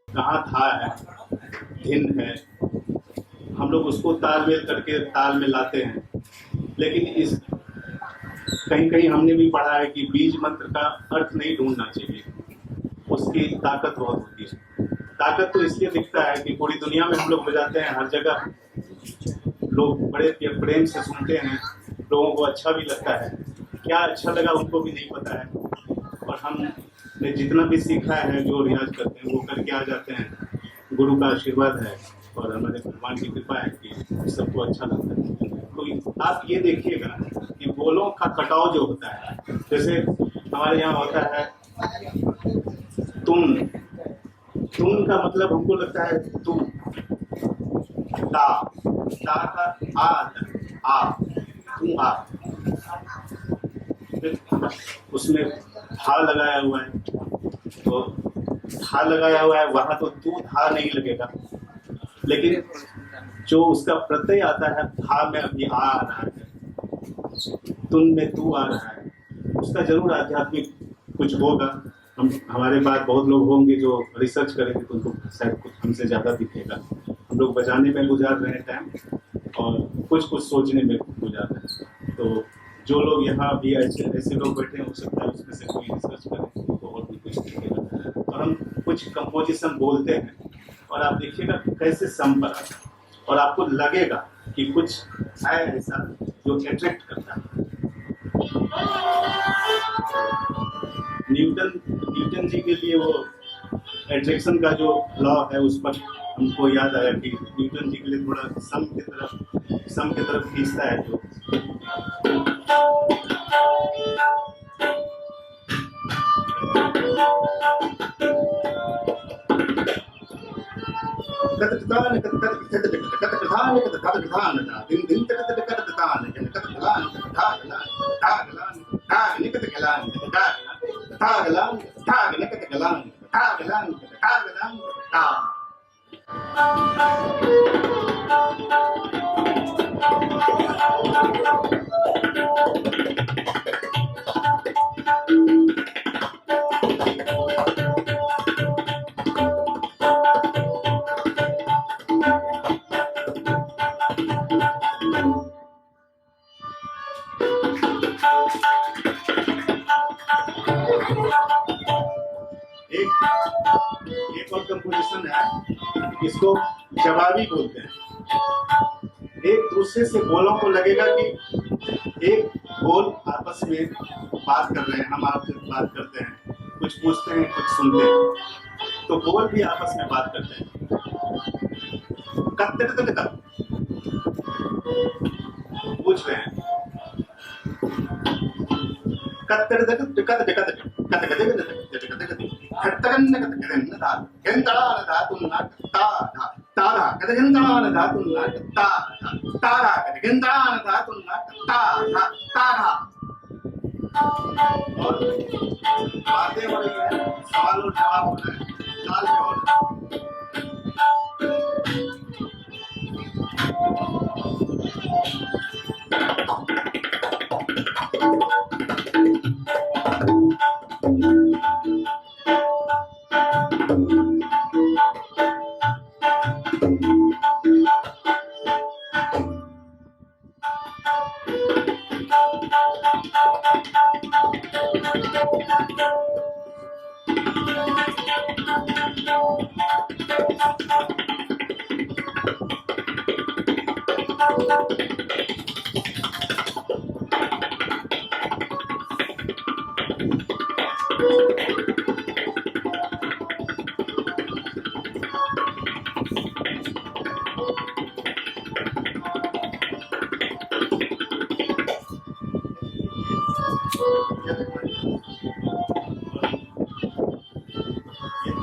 कहाँ था है, धिन है, हम लोग उसको तालमेल करके ताल में लाते हैं। लेकिन इस कहीं कहीं हमने भी पढ़ा है कि बीज मंत्र का अर्थ नहीं ढूंढना चाहिए, उसकी ताकत बहुत होती है। ताकत तो इसलिए दिखता है कि पूरी दुनिया में हम लोग बजाते हैं, हर जगह लोग बड़े प्रेम से सुनते हैं, लोगों को अच्छा भी लगता है। क्या अच्छा लगा उनको भी नहीं पता है। और हमने जितना भी सीखा है, जो रियाज करते हैं वो करके आ जाते हैं। गुरु का आशीर्वाद है और हमारे भगवान की कृपा है कि सबको अच्छा लगता है। तो आप ये देखिएगा कि बोलों का कटाव जो होता है, जैसे हमारे यहाँ होता है तुम का मतलब हमको लगता है तू, ता का आ तू आ, उसमें था लगाया हुआ है, तो था लगाया हुआ है वहां तो तू था नहीं लगेगा। लेकिन जो उसका प्रत्यय आता है, था में अभी आ रहा है, तुम में तू आ रहा है, उसका जरूर आध्यात्मिक कुछ होगा। हमारे पास बहुत लोग होंगे जो रिसर्च करेंगे तो उनको शायद कुछ हमसे ज़्यादा दिखेगा। हम लोग बजाने में गुजार रहे हैं टाइम और कुछ सोचने में गुजार रहे हैं। तो जो लोग यहाँ भी ऐसे लोग बैठे हैं, हो सकता है उसमें से कोई रिसर्च करें तो और भी कुछ दिखेगा। और हम कुछ कंपोजिशन बोलते हैं और आप देखिएगा कैसे सम पर आता है और आपको लगेगा कि कुछ है ऐसा जो अट्रैक्ट करता है। न्यूटन जी के लिए वो एट्रैक्शन का जो लॉ है उस पर हमको याद आया कि न्यूटन जी के लिए थोड़ा सम की तरफ खींचता है जो एक और कंपोजिशन है, इसको जवाबी बोलते हैं। एक दूसरे से बोलों को लगेगा कि एक बोल आपस में बात कर रहे हैं, हम आपसे बात करते हैं, कुछ पूछते हैं, कुछ सुनते हैं, तो बोल भी आपस में बात करते हैं। पूछ रहे हैं और बातें हो रही है, सवाल और जवाब हो रहा है, चाल में हो रहा ये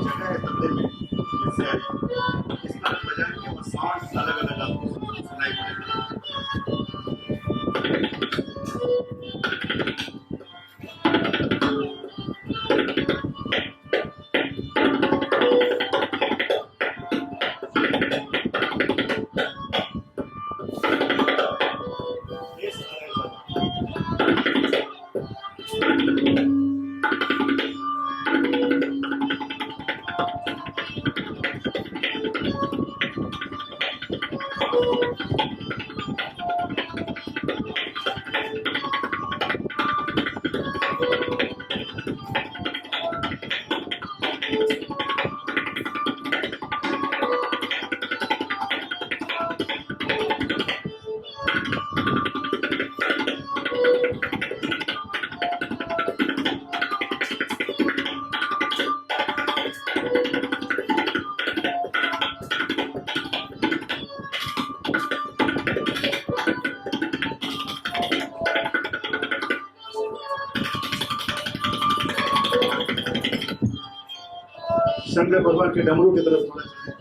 जगह है तबले में जैसे इस तरह बजाएंगे और साउंड अलग अलग आपको सुनाई पड़ेगा। ये सारा बजा। शंकर भगवान के डमरू की तरफ थोड़ा चले।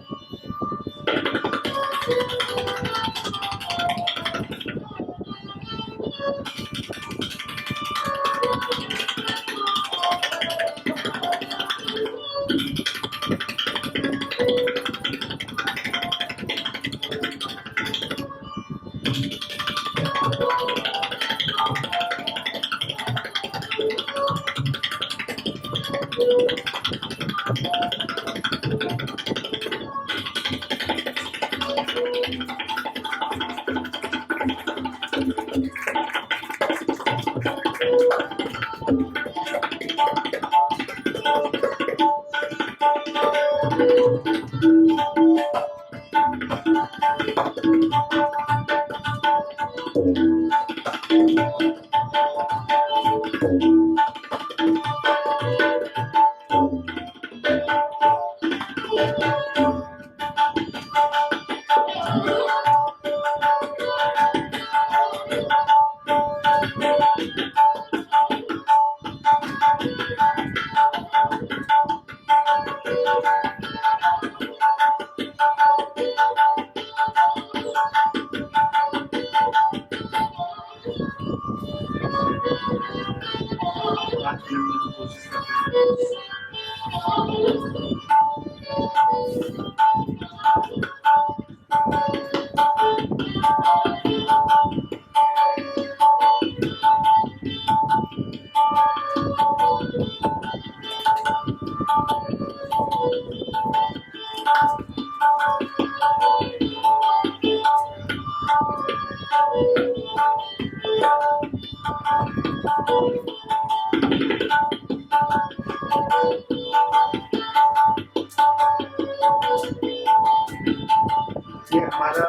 ये हमारा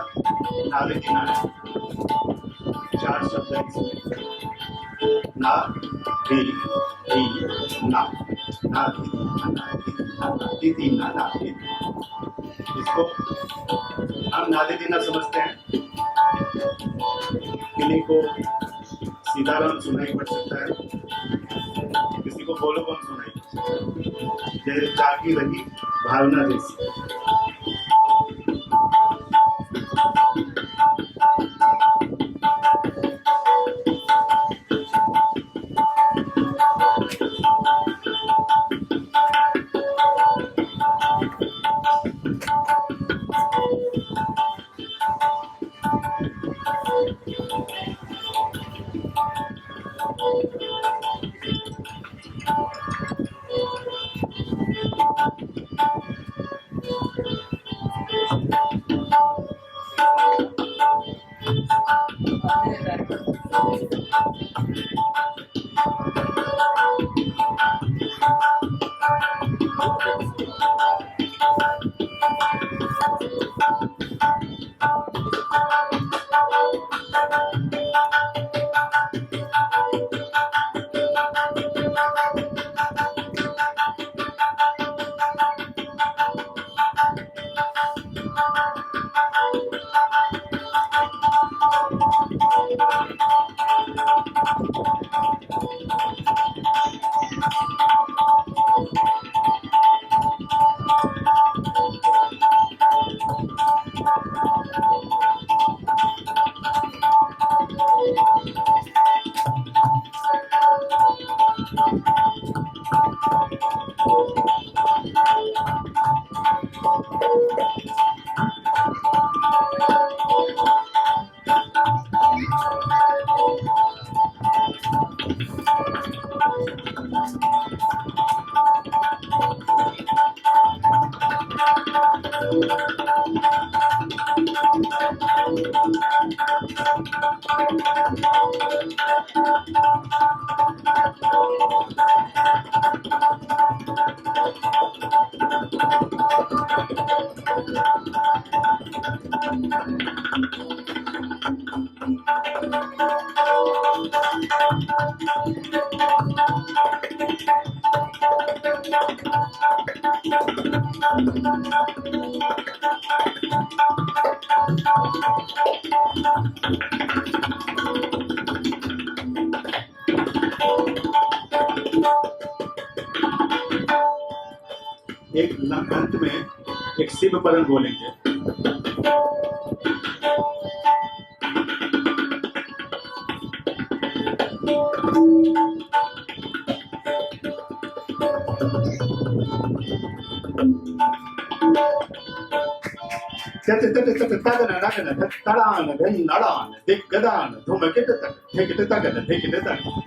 नारे किनारे 4 शब्द है इसमें। ना दी ना ना दी ना इसको हम नादे दीना समझते हैं। किन्हीं को सीताराम सुनाई पड़ सकता है, किसी को बोलो कौन सुनाई पड़ सकता है। जैसे जागी रही भावना जैसी। एक अंत में एक शिव परम बोलेंगे।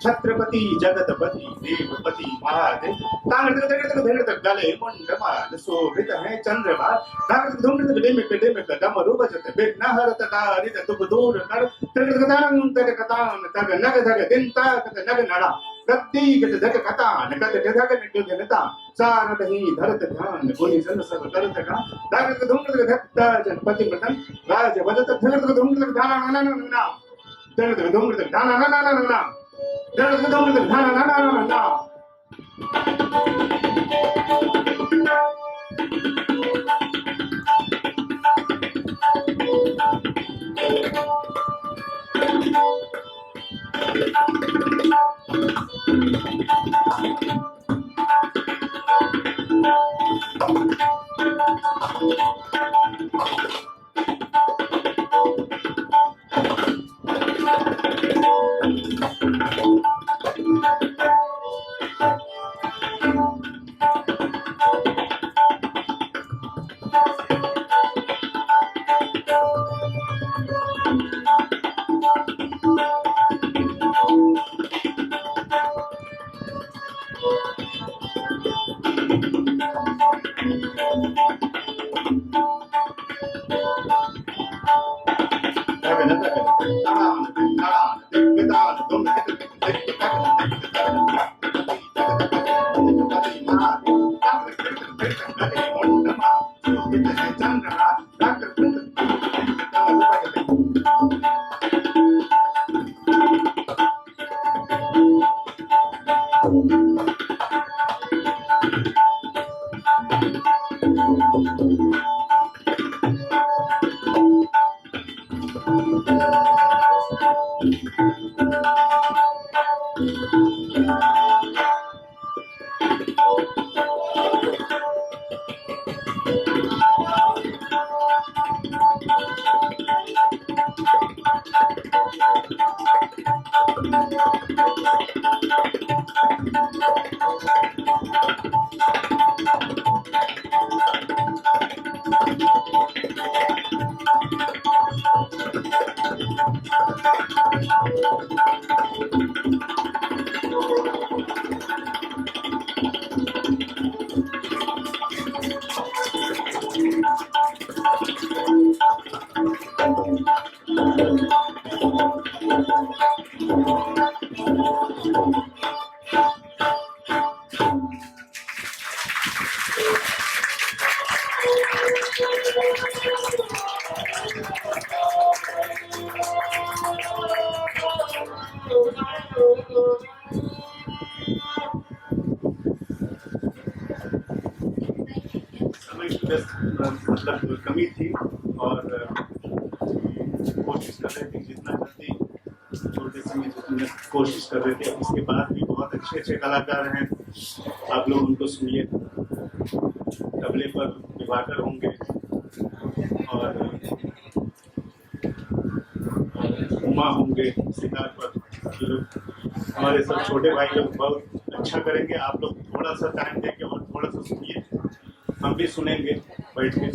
छत्रपति जगतपति देवपति महादेव गले मुंडमान शोभित है चंद्रमा डमरू बजत विघ्न हरत कारित दुख दूर कर तग नग धग दिन तक नग नड़ा गद्दी गद धग कतान गद धग निगनता सारद ही धरत ध्यान गुनि सन सब करत का धग धुंग धक्ता जनपति मृतन राज वजत धग धुंग धाना ना ना ना धग धुंग धाना ना ना ना ना धग धुंग धाना ना ना ना ना। मतलब कमी थी और कोशिश कर रहे थे जितना जल्दी छोटे समय जितने कोशिश कर रहे थे। इसके बाद भी बहुत अच्छे अच्छे कलाकार हैं, आप लोग उनको सुनिए। तबले पर दिवाकर होंगे और उमा होंगे, सितार पर हमारे सब छोटे भाई लोग बहुत अच्छा करेंगे। आप लोग थोड़ा सा टाइम देके और थोड़ा सा सुनिए, हम भी सुनेंगे बैठ के।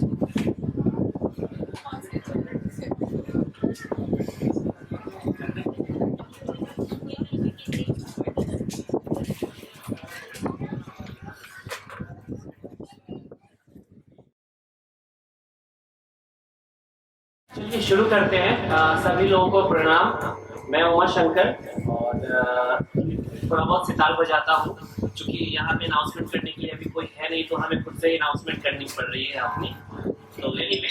चलिए शुरू करते हैं। सभी लोगों को प्रणाम। मैं उमा शंकर और थोड़ा बहुत सितार बजाता हूँ। क्योंकि यहाँ पे अनाउंसमेंट करने के लिए अभी कोई है नहीं, तो हमें खुद से ही अनाउंसमेंट करनी पड़ रही है अपनी। तो anyway,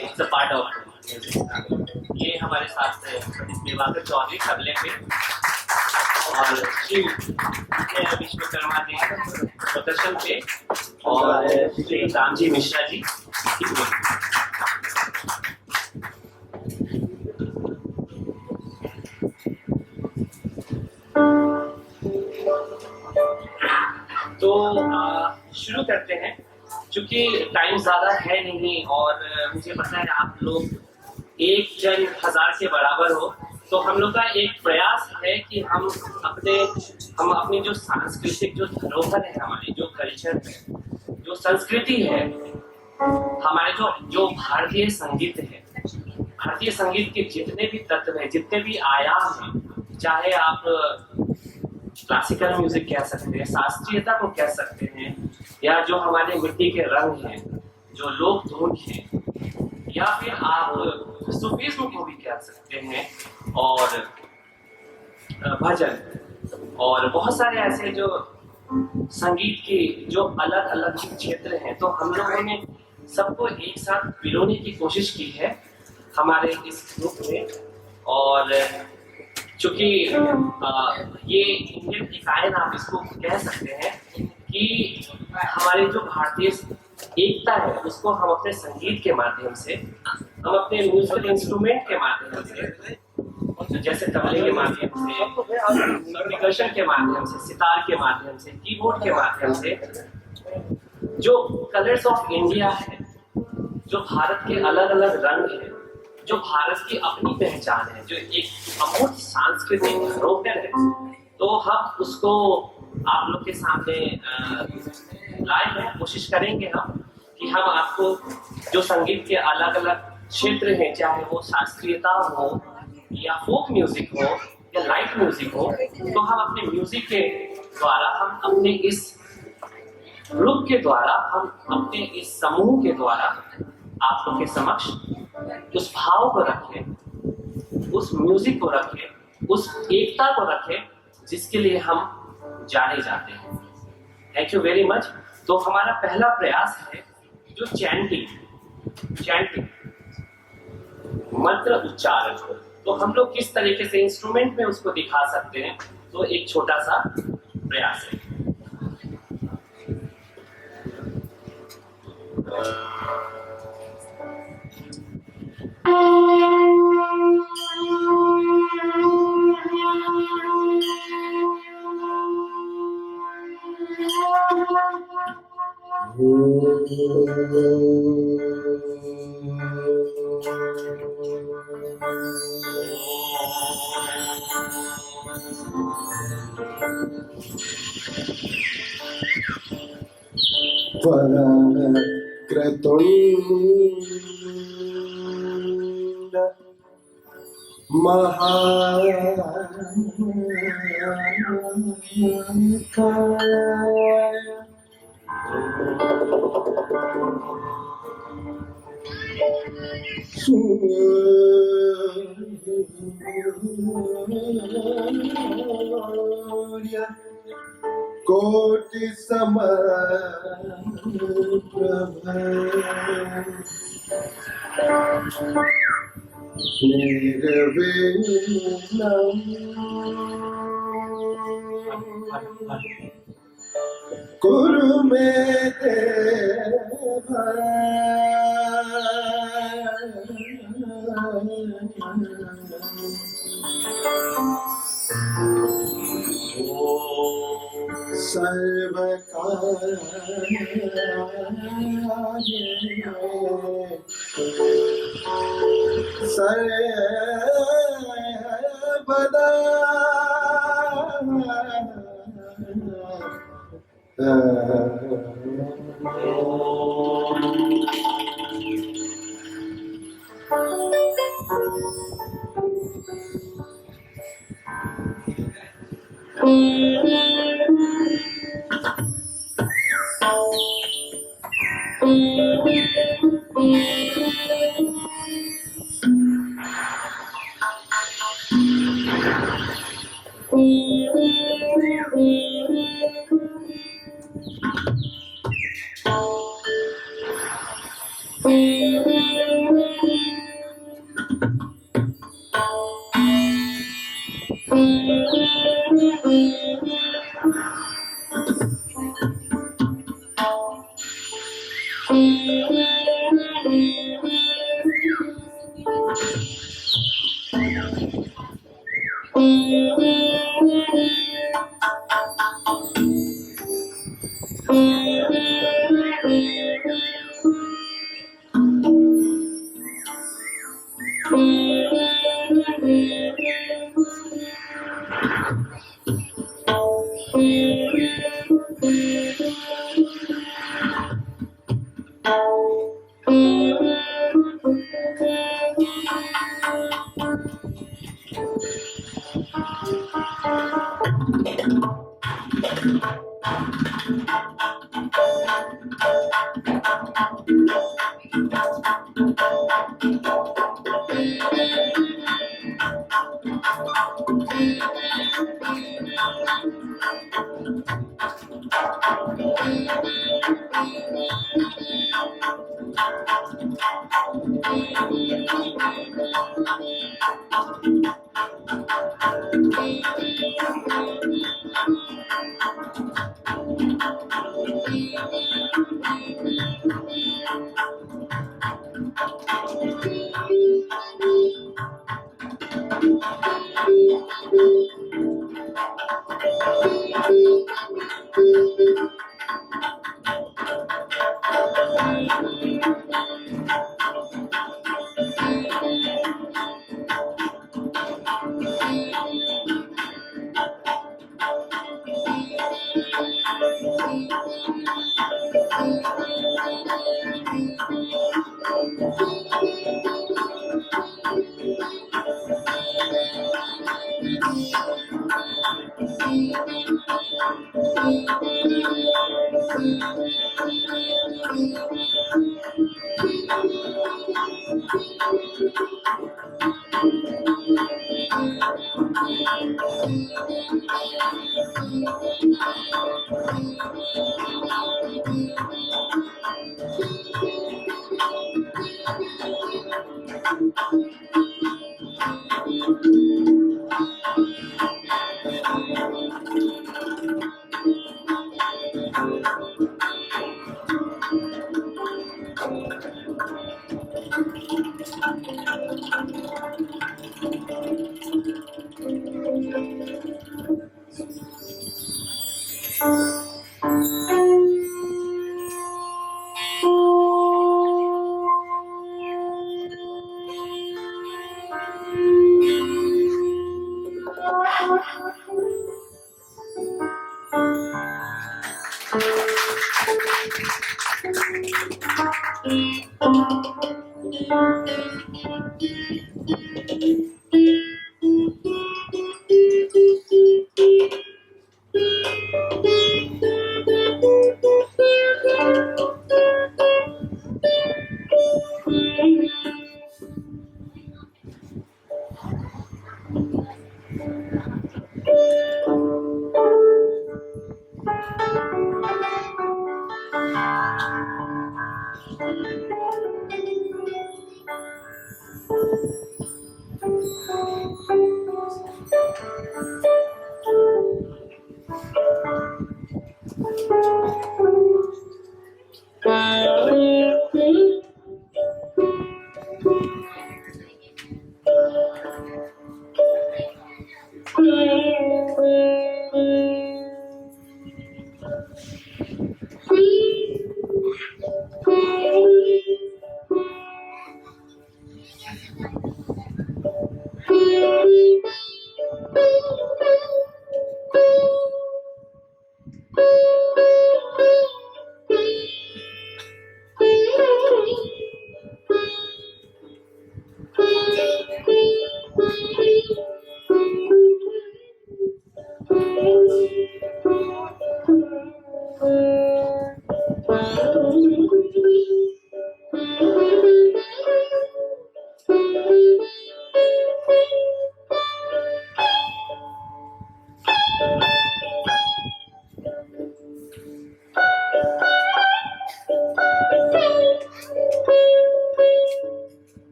it's a part of. ये हमारे साथ सतीश दिवाकर चौधरी तबले पे और श्री विश्वकर्मा जी प्रदर्शन पे और श्री रामजी मिश्रा जी तो शुरू करते हैं। क्योंकि टाइम ज़्यादा है नहीं और मुझे पता है आप लोग एक जन 1000 के बराबर हो, तो हम लोग का एक प्रयास है कि हम अपनी जो सांस्कृतिक जो धरोहर है, हमारी जो कल्चर है, जो संस्कृति है, हमारे जो भारतीय संगीत है, भारतीय संगीत के जितने भी तत्व हैं, जितने भी आयाम हैं, चाहे आप क्लासिकल म्यूजिक कह सकते हैं, शास्त्रीयता को कह सकते हैं, या जो हमारे मिट्टी के रंग हैं, जो लोक धुन हैं, या फिर आप सूफीज्म को भी कह सकते हैं, और भजन और बहुत सारे ऐसे जो संगीत के जो अलग अलग क्षेत्र हैं, तो हम लोगों ने सबको एक साथ पिरोने की कोशिश की है हमारे इस ग्रुप में। और चूंकि ये इंडियन इकायन आप इसको कह सकते हैं कि हमारी जो भारतीय एकता है, उसको हम अपने संगीत के माध्यम से, हम अपने म्यूजिकल इंस्ट्रूमेंट के माध्यम से, जैसे तबले के माध्यम से, परकशन के माध्यम से, सितार के माध्यम से, कीबोर्ड के माध्यम से, जो कलर्स ऑफ इंडिया है, जो भारत के अलग अलग रंग हैं, जो भारत की अपनी पहचान है, जो एक अमूर्त सांस्कृतिक धरोहर है, तो हम उसको आप लोग के सामने लाए हैं। कोशिश करेंगे हम कि हम आपको जो संगीत के अलग अलग क्षेत्र हैं, चाहे वो शास्त्रीयता हो या फोक म्यूजिक हो या लाइट म्यूजिक हो, तो हम अपने म्यूजिक के द्वारा, हम अपने इस ग्रुप के द्वारा, हम अपने इस समूह के द्वारा आप लोग के समक्ष उस भाव को रखें, उस म्यूजिक को रखें, उस एकता को रखें जिसके लिए हम जाने जाते हैं। Thank you very much. तो हमारा पहला प्रयास है जो चैंटिंग मंत्र उच्चारण हो, तो हम लोग किस तरीके से इंस्ट्रूमेंट में उसको दिखा सकते हैं, तो एक छोटा सा प्रयास है। वक्रतुंड महाकाय सूर्य कोटि समप्रभ निर्विघ्नं कुरु मे देव सर्वदा